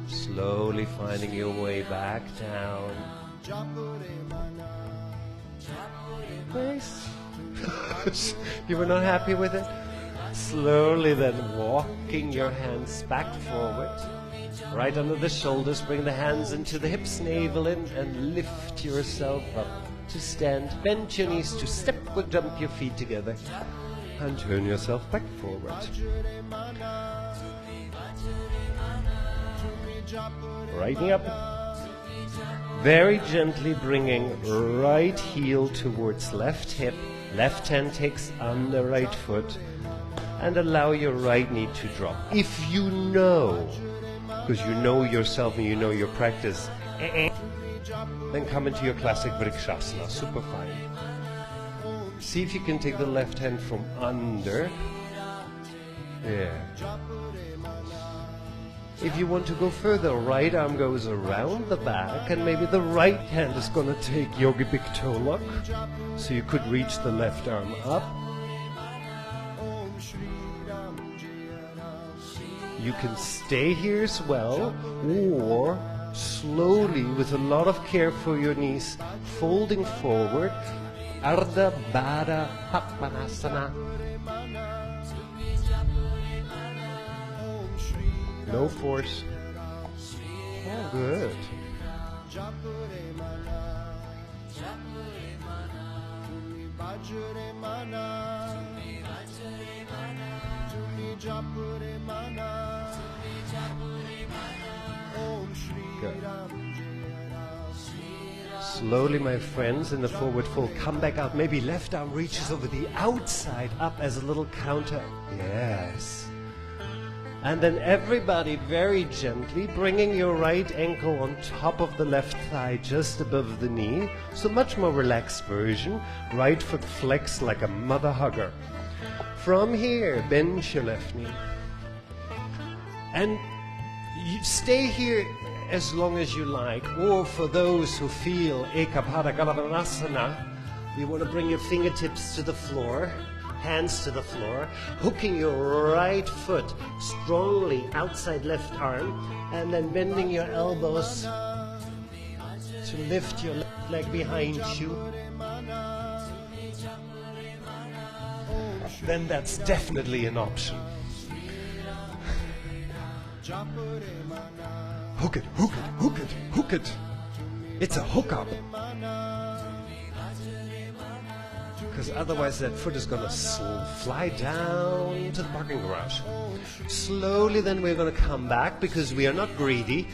Slowly finding your way back down. Nice. You were not happy with it? Slowly then walking your hands back forward. Right under the shoulders, bring the hands into the hips, navel in, and lift yourself up to stand. Bend your knees to step or jump your feet together. And turn yourself back forward. Right knee up. Very gently bringing right heel towards left hip. Left hand takes under right foot. And allow your right knee to drop. If you know, because you know yourself and you know your practice, then come into your classic Vrikshasana. Super fine. See if you can take the left hand from under. Yeah. If you want to go further, right arm goes around the back, and maybe the right hand is going to take Yogi Big Toe Lock. So you could reach the left arm up. You can stay here as well, or slowly, with a lot of care for your knees, folding forward, Ardha Baddha Padmanasana. No force. Oh, good. Good. Slowly, my friends, in the forward fold, come back out. Maybe left arm reaches over the outside, up as a little counter. Yes. And then everybody very gently bringing your right ankle on top of the left thigh, just above the knee. So much more relaxed version. Right foot flexed like a mother hugger. From here, bend your left knee. And you stay here as long as you like. Or for those who feel Ekapada Galavanasana, you want to bring your fingertips to the floor. Hands to the floor, hooking your right foot strongly outside left arm, and then bending your elbows to lift your left leg behind you. Then that's definitely an option. Hook it, hook it, hook it, hook it. It's a hookup. Because otherwise that foot is going to fly down to the parking garage. Slowly then we're going to come back because we are not greedy.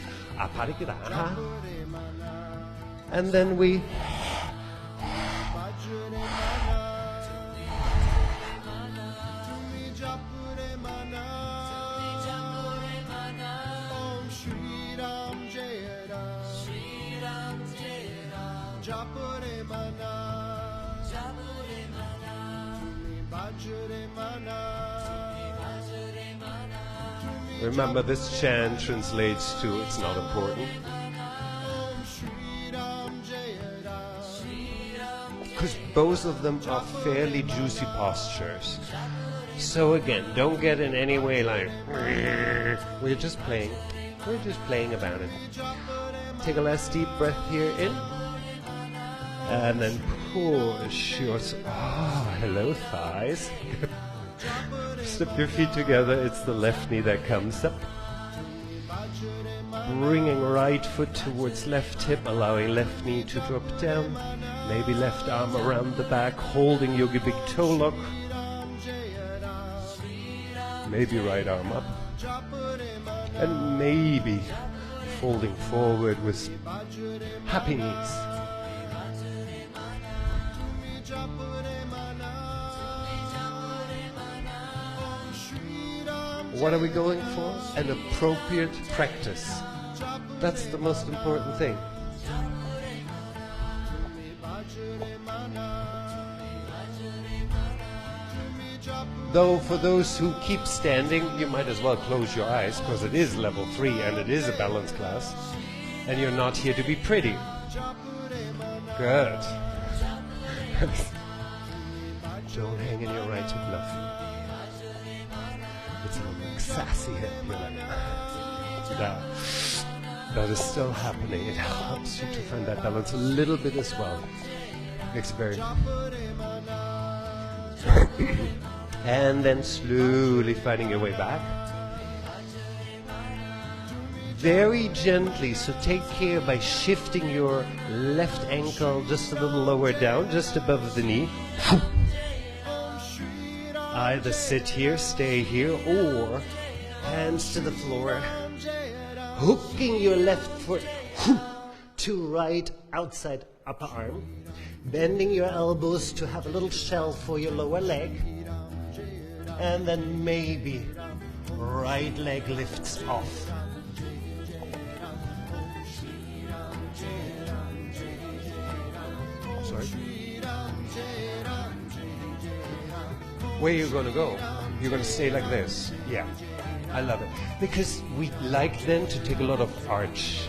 And then we remember, this chant translates to "it's not important." Because both of them are fairly juicy postures. So again, don't get in any way like, we're just playing. We're just playing about it. Take a last deep breath here in. And then push your... Oh, hello, thighs. Step your feet together. It's the left knee that comes up. Bringing right foot towards left hip, allowing left knee to drop down. Maybe left arm around the back, holding Yogi Big Toe Lock. Maybe right arm up. And maybe folding forward with happy knees. What are we going for? An appropriate practice. That's the most important thing. Though for those who keep standing, you might as well close your eyes, because it is level 3 and it is a balance class. And you're not here to be pretty. Good. Don't hang in your right hip, love. It's a little sassy hip, you know. That is still happening. It helps you to find that balance a little bit as well. Makes it very... And then slowly finding your way back. Very gently, so take care by shifting your left ankle just a little lower down, just above the knee. Either sit here, stay here, or hands to the floor. Hooking your left foot to right outside upper arm. Bending your elbows to have a little shell for your lower leg. And then maybe right leg lifts off. Sorry. Where are you going to go? You're going to stay like this. Yeah, I love it. Because we like then to take a lot of arch.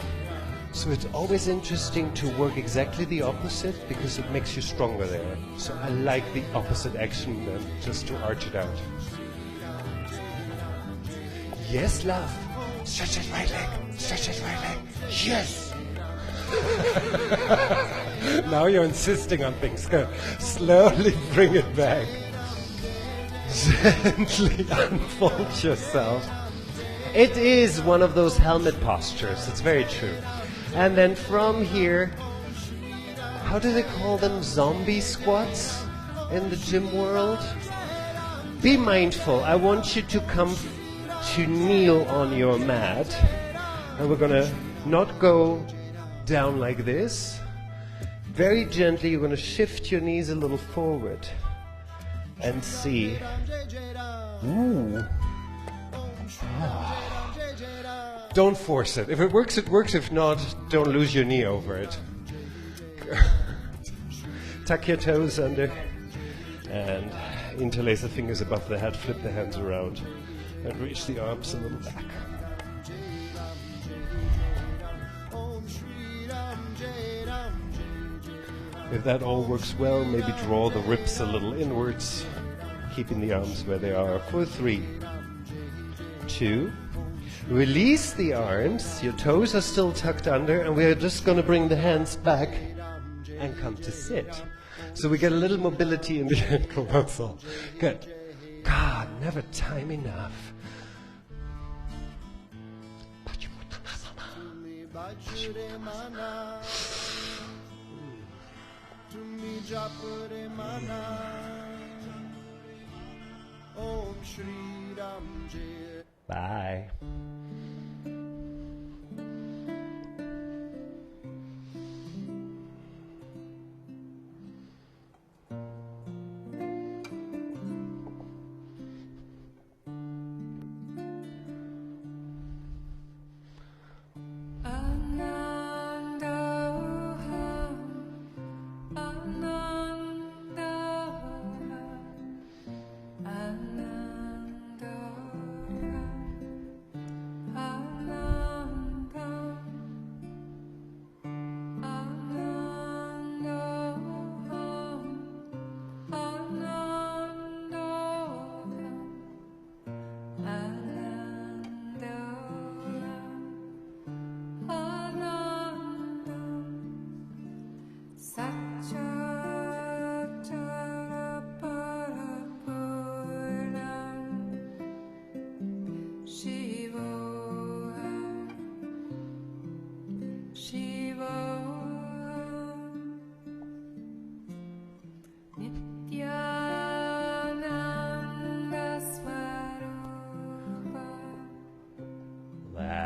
So it's always interesting to work exactly the opposite because it makes you stronger there. So I like the opposite action then, just to arch it out. Yes, love. Stretch that right leg. Stretch that right leg. Yes. Now you're insisting on things. Go. Slowly bring it back. Gently unfold yourself. It is one of those helmet postures. It's very true. And then from here, how do they call them? Zombie squats in the gym world? Be mindful. I want you to come to kneel on your mat. And we're going to not go down like this. Very gently, you're going to shift your knees a little forward. And see. Ooh. Oh. Don't force it. If it works, it works. If not, don't lose your knee over it. Tuck your toes under and interlace the fingers above the head. Flip the hands around and reach the arms a little back. If that all works well, maybe draw the ribs a little inwards, keeping the arms where they are for 3, 2, release the arms, your toes are still tucked under, and we're just going to bring the hands back and come to sit. So we get a little mobility in the ankle, that's all. Good. God, never time enough. Bye.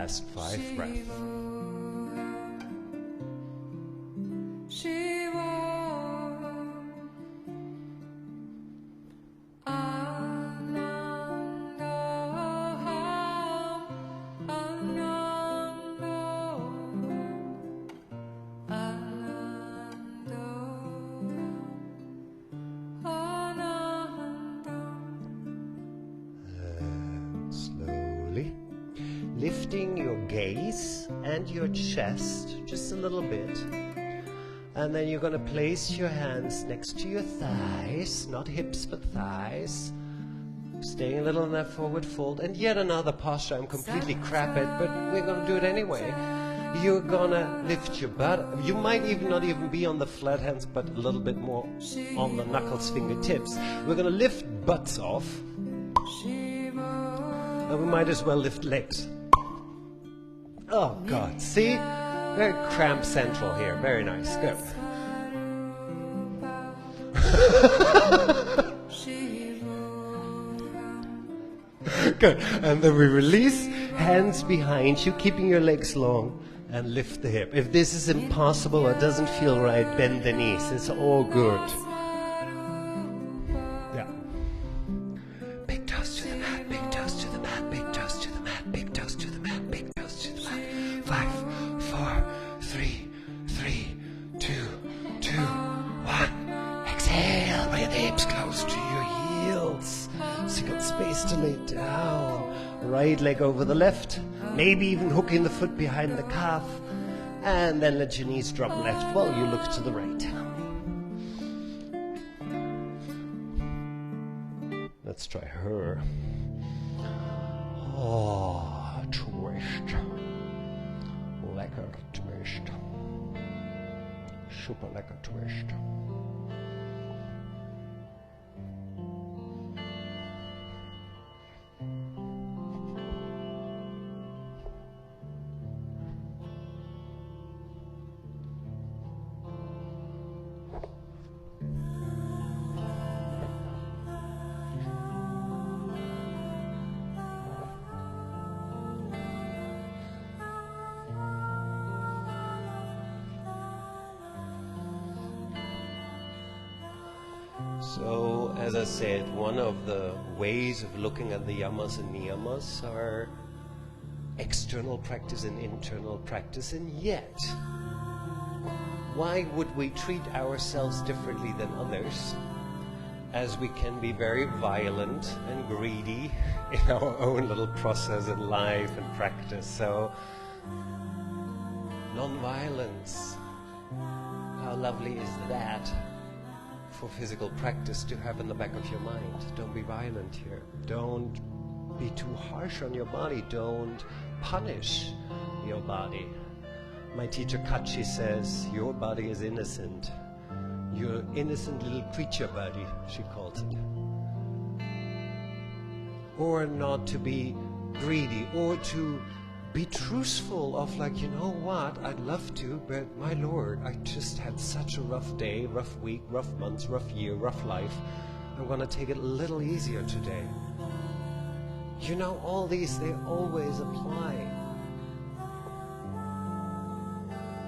last 5 breaths. Lifting your gaze and your chest just a little bit. And then you're going to place your hands next to your thighs, not hips but thighs. Staying a little in that forward fold. And yet another posture I'm completely crap at, but we're going to do it anyway. You're going to lift your butt. You might not even be on the flat hands, but a little bit more on the knuckles, fingertips. We're going to lift butts off. And we might as well lift legs. Oh God, see? Very cramp central here. Very nice. Good. Good. And then we release, hands behind you, keeping your legs long, and lift the hip. If this is impossible or doesn't feel right, bend the knees. It's all good. Yeah. Big toes to the mat, big toes to the mat, big toes to the mat, big toes to the mat, big toes to the mat. 5, 4, 3, 2, 1. Exhale, bring the hips close to your heels. So you got space to lay down. Right leg over the left. Maybe even hooking the foot behind the calf. And then let your knees drop left while you look to the right. Let's try her. Oh, twist. Lekker twist. Super lekker twist. So, as I said, one of the ways of looking at the yamas and niyamas are external practice and internal practice, and yet, why would we treat ourselves differently than others, as we can be very violent and greedy in our own little process in life and practice? So, non-violence, how lovely is that? For physical practice to have in the back of your mind. Don't be violent here. Don't be too harsh on your body. Don't punish your body. My teacher Kachi says, your body is innocent. Your innocent little creature body, she calls it. Or not to be greedy, or to be truthful of like, you know what, I'd love to, but my Lord, I just had such a rough day, rough week, rough months, rough year, rough life. I'm going to take it a little easier today. You know, all these, they always apply.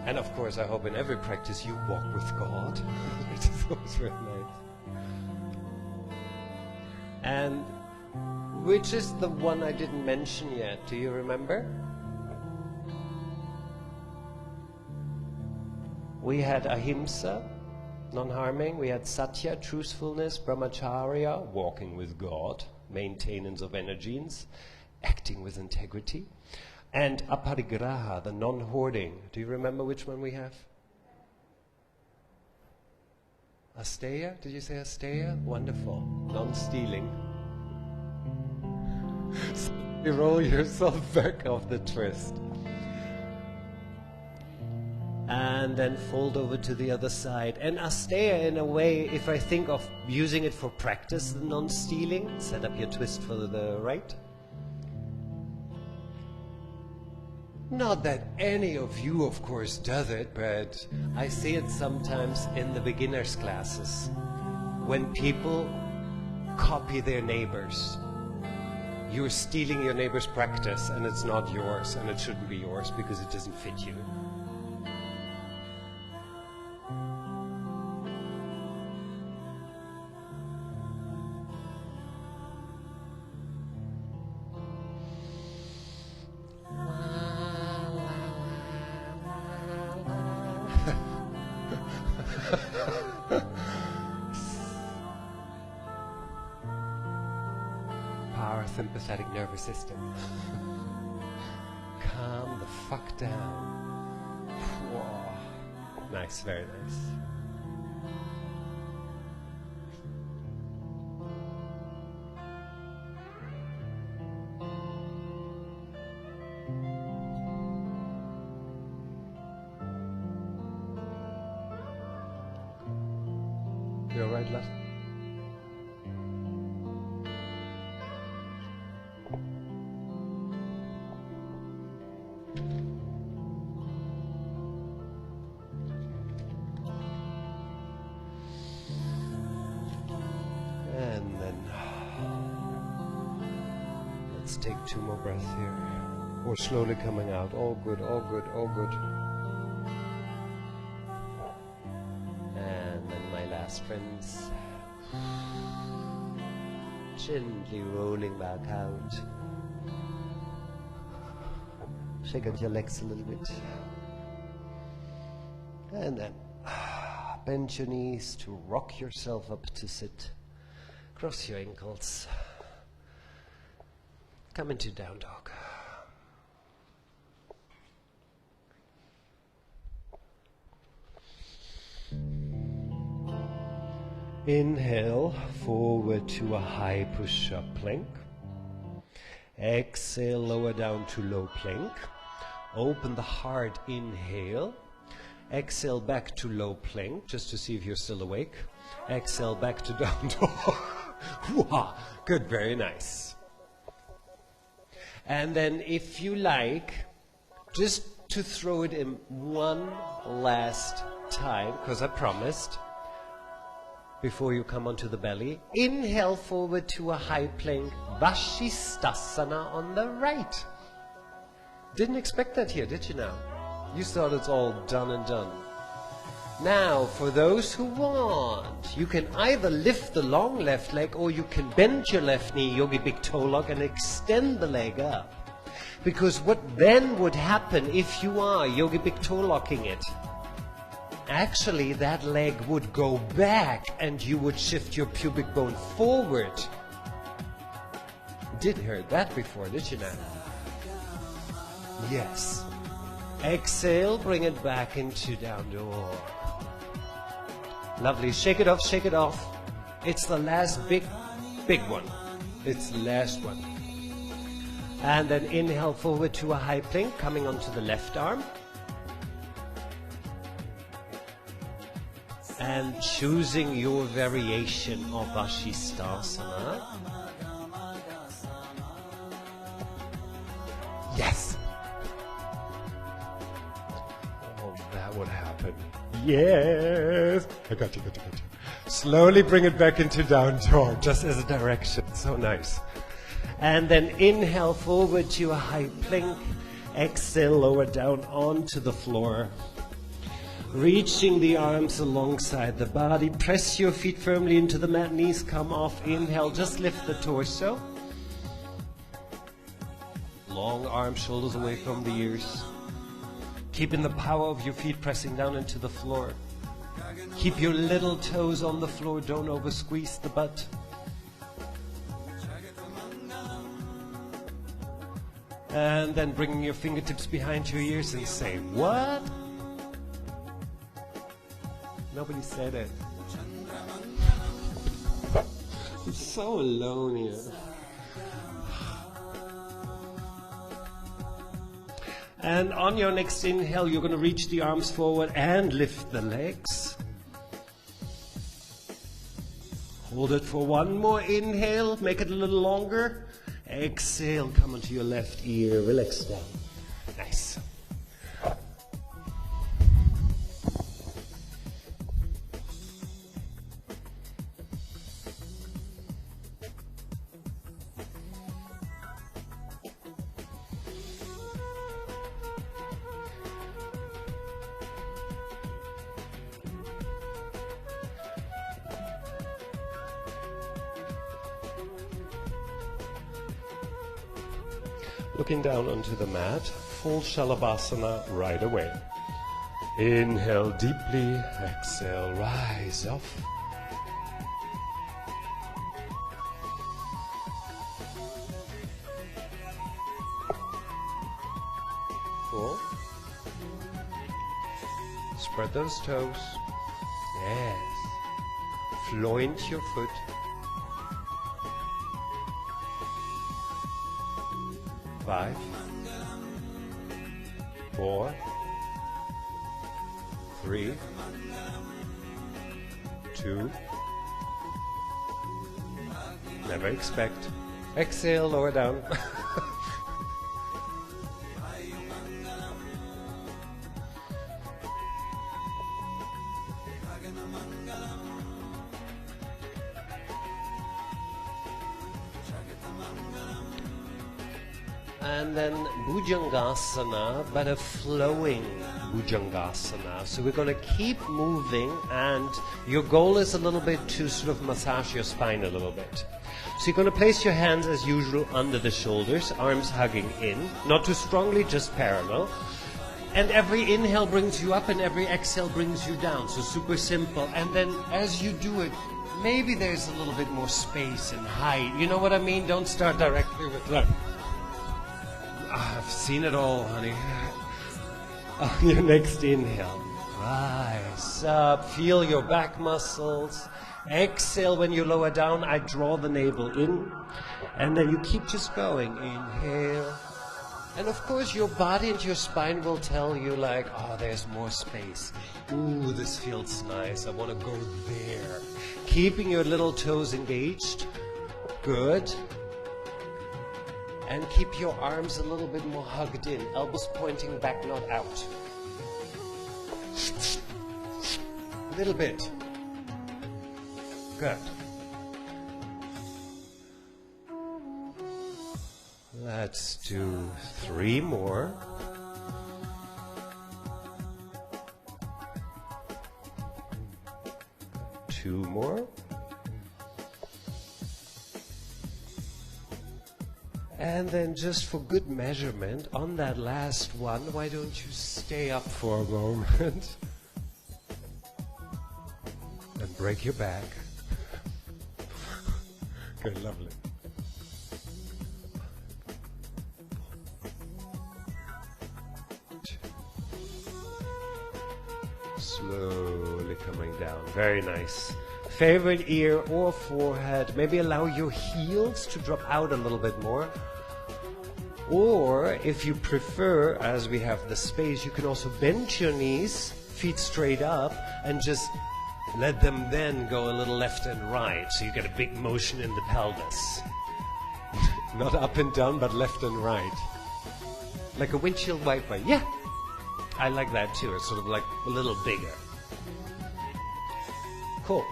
And of course, I hope in every practice you walk with God, which is always very nice. And which is the one I didn't mention yet? Do you remember? We had ahimsa, non-harming. We had satya, truthfulness, brahmacharya, walking with God, maintenance of energies, acting with integrity, and aparigraha, the non-hoarding. Do you remember which one we have? Asteya? Did you say asteya? Wonderful. Non-stealing. So you roll yourself back off the twist. And then fold over to the other side. And asteya, in a way, if I think of using it for practice, the non-stealing, set up your twist for the right. Not that any of you, of course, does it, but I see it sometimes in the beginners' classes when people copy their neighbors. you're stealing your neighbor's practice and it's not yours, and it shouldn't be yours because it doesn't fit you. Parasympathetic nervous system. Calm the fuck down. Whoa. Nice, very nice. You all right, love? And then let's take 2 more breaths here. We're slowly coming out. All good, all good, all good. And then my last friends. Gently rolling back out. Shake out your legs a little bit. And then bend your knees to rock yourself up to sit. Cross your ankles. Come into down dog. Inhale, forward to a high push-up plank. Exhale, lower down to low plank. Open the heart, inhale. Exhale, back to low plank, just to see if you're still awake. Exhale, back to down dog. Good, very nice. And then if you like, just to throw it in one last time, because I promised, before you come onto the belly, inhale forward to a high plank, Vashisthasana on the right. Didn't expect that here, did you now? You thought it's all done and done. Now, for those who want, you can either lift the long left leg or you can bend your left knee, Yogi Big Toe Lock, and extend the leg up. Because what then would happen if you are Yogi Big Toe Locking it? Actually, that leg would go back and you would shift your pubic bone forward. Didn't hear that before, did you now? Yes. Exhale, bring it back into down dog. Lovely. Shake it off, shake it off. It's the last big one. It's the last one. And then inhale forward to a high plank, coming onto the left arm. And choosing your variation of Vashisthasana. Yes. Oh, that would happen. Yes. I got you. Slowly bring it back into down dog, just as a direction. So nice. And then inhale forward to a high plank. Exhale, lower down onto the floor. Reaching the arms alongside the body. Press your feet firmly into the mat. Knees come off. Inhale, just lift the torso. Long arms, shoulders away from the ears. Keeping the power of your feet pressing down into the floor. Keep your little toes on the floor. Don't over squeeze the butt. And then bringing your fingertips behind your ears and say, what? Nobody said it. I'm so alone here. And on your next inhale, you're going to reach the arms forward and lift the legs. Hold it for one more inhale. Make it a little longer. Exhale, come onto your left ear. Relax down. Nice. looking down onto the mat, full Shalabhasana right away. Inhale deeply, exhale, rise up. 4. Spread those toes. Yes. Floint your foot. 5. 4. 3. 2. Never expect. Exhale, lower down. And then Bhujangasana, but a flowing Bhujangasana. So we're going to keep moving, and your goal is a little bit to sort of massage your spine a little bit. So you're going to place your hands as usual under the shoulders, arms hugging in, not too strongly, just parallel. And every inhale brings you up and every exhale brings you down. So super simple. And then as you do it, maybe there's a little bit more space and height. You know what I mean? Don't start directly with like, I've seen it all, honey. On your next inhale, rise up, feel your back muscles. Exhale when you lower down, I draw the navel in. And then you keep just going. Inhale. And of course your body and your spine will tell you like, oh, there's more space. Ooh, this feels nice. I want to go there. Keeping your little toes engaged. Good. And keep your arms a little bit more hugged in. Elbows pointing back, not out. A little bit. Good. Let's do 3 more. Two more. And then just for good measurement, on that last one, why don't you stay up for a moment and break your back. Good, lovely. Slowly coming down. Very nice. Favorite ear or forehead. Maybe allow your heels to drop out a little bit more. Or if you prefer, as we have the space, you can also bend your knees, feet straight up, and just let them then go a little left and right. So you get a big motion in the pelvis. Not up and down, but left and right. Like a windshield wiper. Yeah, I like that too. It's sort of like a little bigger. Cool.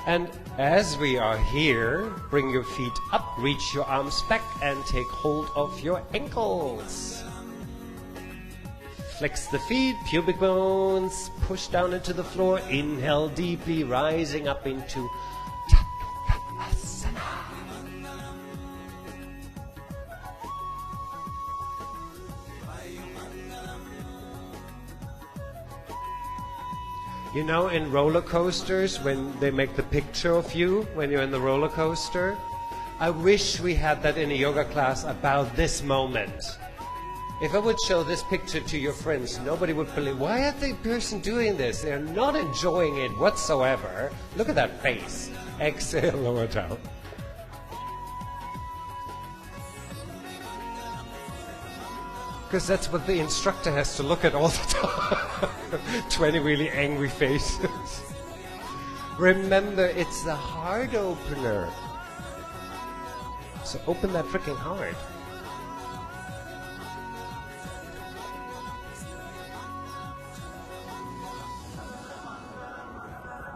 And as we are here, bring your feet up, reach your arms back, and take hold of your ankles. Flex the feet, pubic bones, push down into the floor. Inhale deeply, rising up into Chaturasana. You know, in roller coasters, when they make the picture of you when you're in the roller coaster, I wish we had that in a yoga class about this moment. If I would show this picture to your friends, nobody would believe, why are the person doing this? They're not enjoying it whatsoever. Look at that face. Exhale, lower down. Because that's what the instructor has to look at all the time. 20 really angry faces. Remember, it's the heart opener. So open that freaking heart.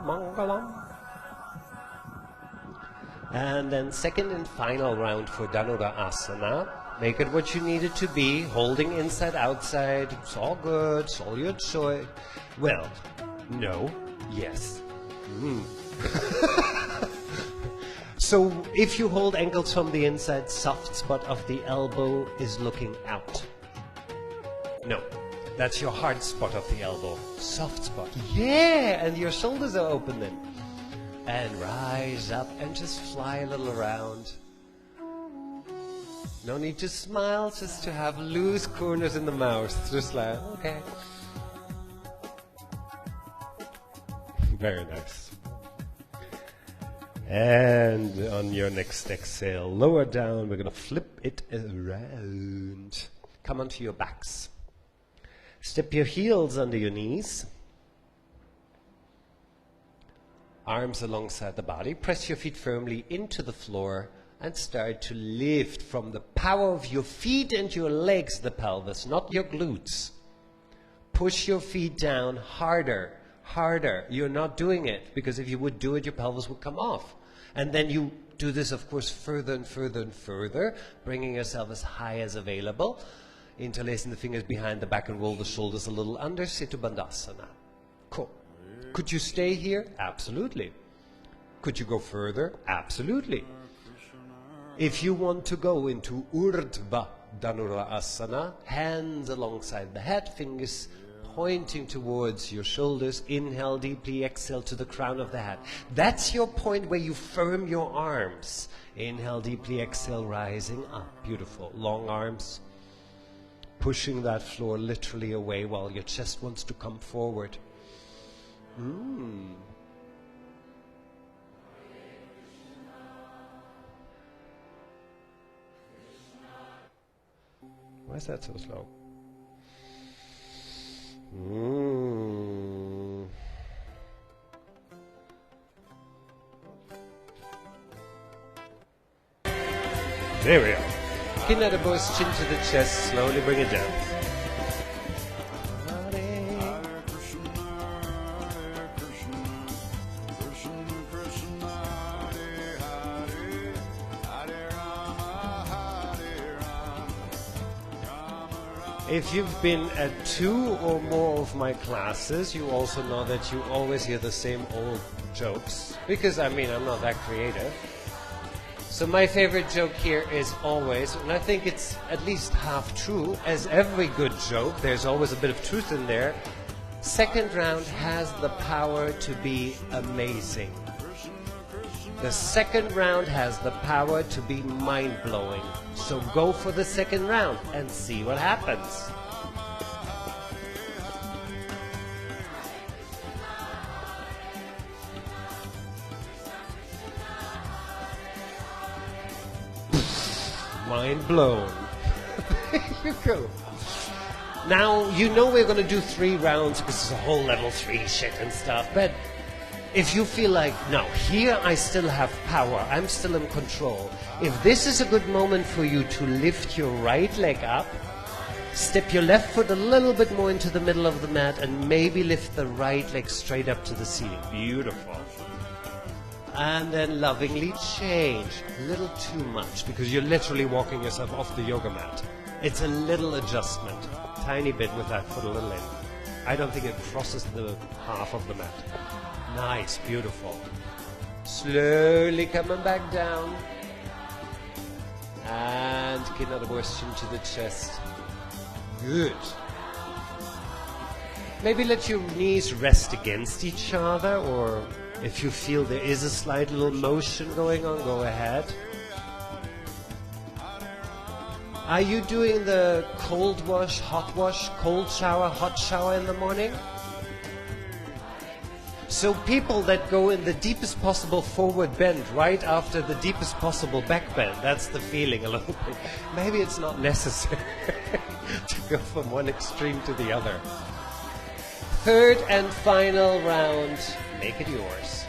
Mangalam. And then second and final round for Dhanurasana. Make it what you need it to be, holding inside, outside. It's all good, it's all your choice. Well, no, yes. So if you hold ankles from the inside, soft spot of the elbow is looking out. No, that's your hard spot of the elbow. Soft spot. Yeah, and your shoulders are open then. And rise up and just fly a little around. No need to smile, just to have loose corners in the mouth. Just like, okay. Very nice. And on your next exhale, lower down, we're going to flip it around. Come onto your backs. Step your heels under your knees. Arms alongside the body. Press your feet firmly into the floor and start to lift from the power of your feet and your legs, the pelvis, not your glutes. Push your feet down harder, harder. You're not doing it, because if you would do it, your pelvis would come off. And then you do this, of course, further and further and further, bringing yourself as high as available. Interlacing the fingers behind the back and roll the shoulders a little under. Setu Bandhasana. Cool. Could you stay here? Absolutely. Could you go further? Absolutely. If you want to go into Urdhva Dhanurasana, hands alongside the head, fingers pointing towards your shoulders. Inhale deeply, exhale to the crown of the head. That's your point where you firm your arms. Inhale deeply, exhale, rising up. Beautiful. Long arms. Pushing that floor literally away while your chest wants to come forward. Why is that so slow? There we are. Chin at the voice, chin to the chest, slowly bring it down. If you've been at 2 or more of my classes, you also know that you always hear the same old jokes. Because, I mean, I'm not that creative. So my favorite joke here is always, and I think it's at least half true, as every good joke, there's always a bit of truth in there. Second round has the power to be amazing. The second round has the power to be mind-blowing. So go for the second round and see what happens. Mind blown. There you go. Now, you know we're going to do 3 rounds because it's a whole level 3 shit and stuff, but if you feel like, no, here I still have power, I'm still in control. If this is a good moment for you to lift your right leg up, step your left foot a little bit more into the middle of the mat and maybe lift the right leg straight up to the ceiling. Beautiful. And then lovingly change. A little too much because you're literally walking yourself off the yoga mat. It's a little adjustment. Tiny bit with that foot a little in. I don't think it crosses the half of the mat. Nice, beautiful. Slowly coming back down. And another question to the chest. Good. Maybe let your knees rest against each other, or if you feel there is a slight little motion going on, go ahead. Are you doing the cold wash, cold shower, hot shower in the morning? So people that go in the deepest possible forward bend right after the deepest possible back bend, that's the feeling a little bit. Maybe it's not necessary to go from one extreme to the other. Third and final round, make it yours.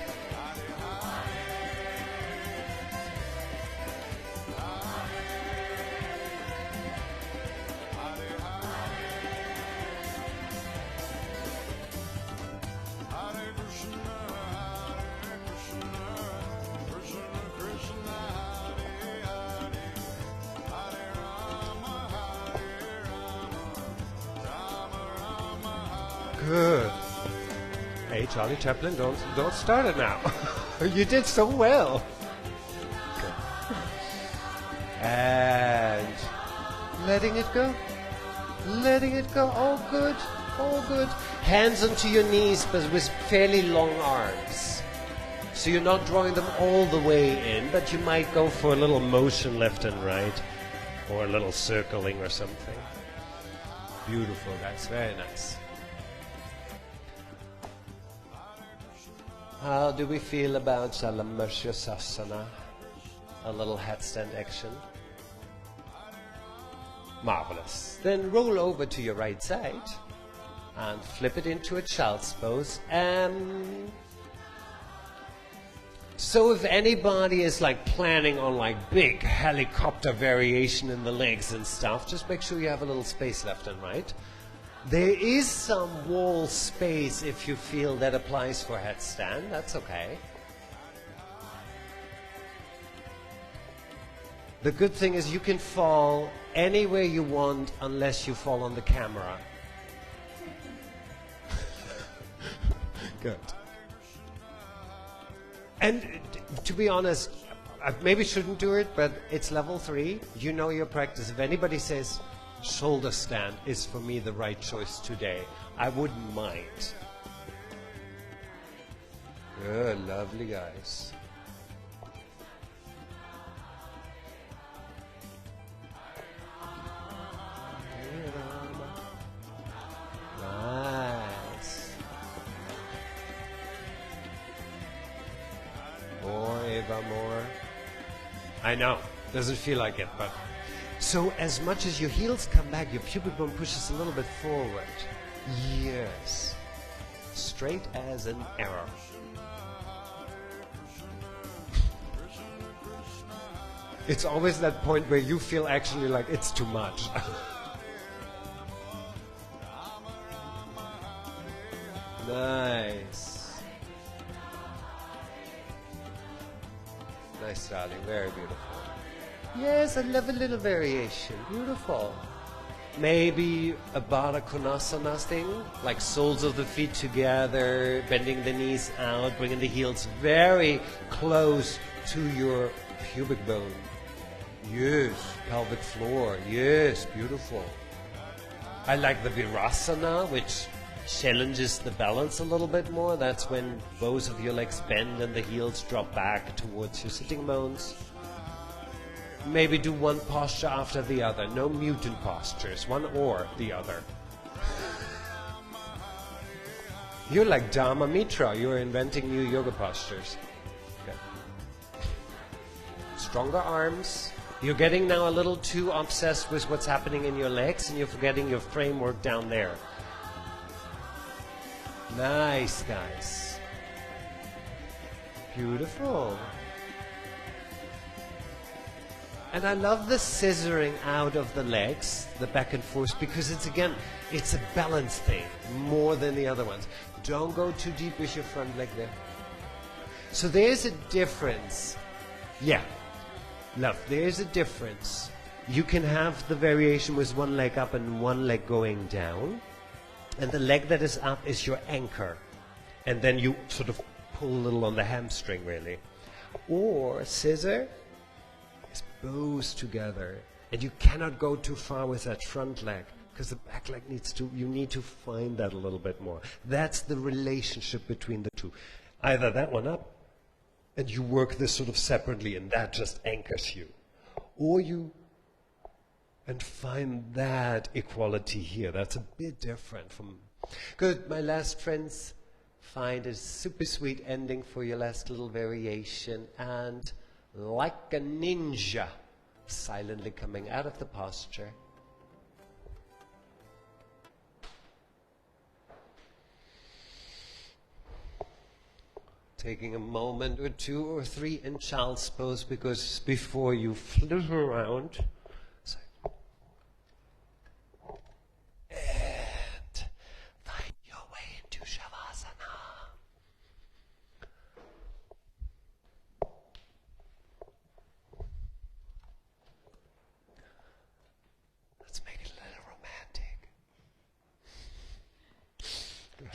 Good. Hey, Charlie Chaplin, don't start it now. You did so well. And letting it go. Letting it go. All good. All good. Hands onto your knees, but with fairly long arms. So you're not drawing them all the way in, but you might go for a little motion left and right, or a little circling or something. Beautiful, guys. Very nice. How do we feel about Salamarshyasasana? A little headstand action. Marvelous. Then roll over to your right side and flip it into a child's pose. So if anybody is like planning on like big helicopter variation in the legs and stuff, just make sure you have a little space left and right. There is some wall space if you feel that applies for headstand. That's okay. The good thing is you can fall anywhere you want unless you fall on the camera. Good. And to be honest, I maybe shouldn't do it, but it's level 3. You know your practice. If anybody says shoulder stand is for me the right choice today, I wouldn't mind. Good, lovely guys. Nice. More, Eva, more. I know, doesn't feel like it, but... So as much as your heels come back, your pubic bone pushes a little bit forward. Yes. Straight as an arrow. It's always that point where you feel actually like it's too much. Nice. Nice, darling. Very beautiful. Yes, I love a little variation. Beautiful. Maybe a Baddha Konasana thing, like soles of the feet together, bending the knees out, bringing the heels very close to your pubic bone. Yes, pelvic floor. Yes, beautiful. I like the Virasana, which challenges the balance a little bit more. That's when both of your legs bend and the heels drop back towards your sitting bones. Maybe do one posture after the other. No mutant postures, one or the other. You're like Dharma Mitra. You're inventing new yoga postures. Okay. Stronger arms. You're getting now a little too obsessed with what's happening in your legs and you're forgetting your framework down there. Nice, guys. Beautiful. And I love the scissoring out of the legs, the back and forth, because it's, again, it's a balance thing more than the other ones. Don't go too deep with your front leg there. So there's a difference. Yeah, love, there's a difference. You can have the variation with one leg up and one leg going down. And the leg that is up is your anchor. And then you sort of pull a little on the hamstring, really. Or scissor. Both together, and you cannot go too far with that front leg because the back leg needs to, you need to find that a little bit more. That's the relationship between the two. Either that one up and you work this sort of separately and that just anchors you, or you and find that equality here. That's a bit different from... Good, my last friends, find a super sweet ending for your last little variation, and like a ninja, silently coming out of the posture. Taking a moment or 2 or 3 in child's pose, because before you flip around, and find your way into Shavasana. Let's make it a little romantic. Good.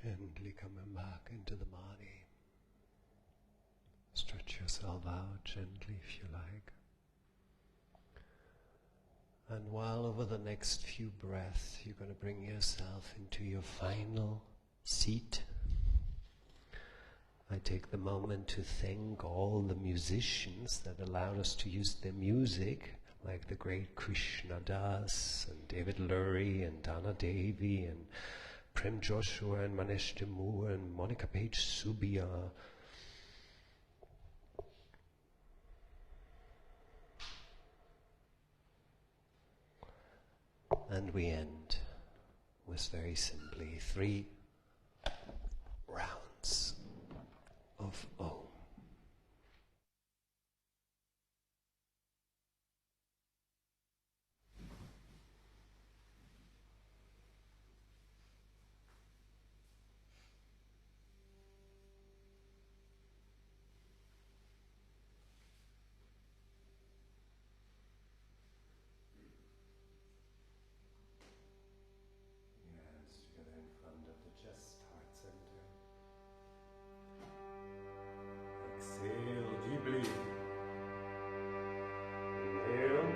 Gently coming back into the body. Stretch yourself out gently if you like. And while over the next few breaths you're going to bring yourself into your final seat, I take the moment to thank all the musicians that allowed us to use their music, like the great Krishna Das and David Lurie and Dana Devi and Prem Joshua and Manesh Demu and Monica Page Subia. And we end with very simply 3 rounds of Om. Hands together in front of the chest, heart center. Exhale deeply. Inhale.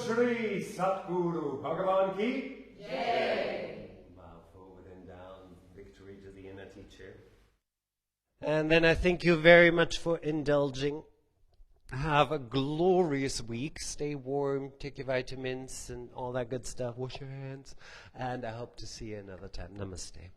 Shri Satguru Bhagavan Ki Jai. Bow forward and down, victory to the inner teacher. And then I thank you very much for indulging. Have a glorious week. Stay warm, take your vitamins and all that good stuff. Wash your hands. And I hope to see you another time. Namaste.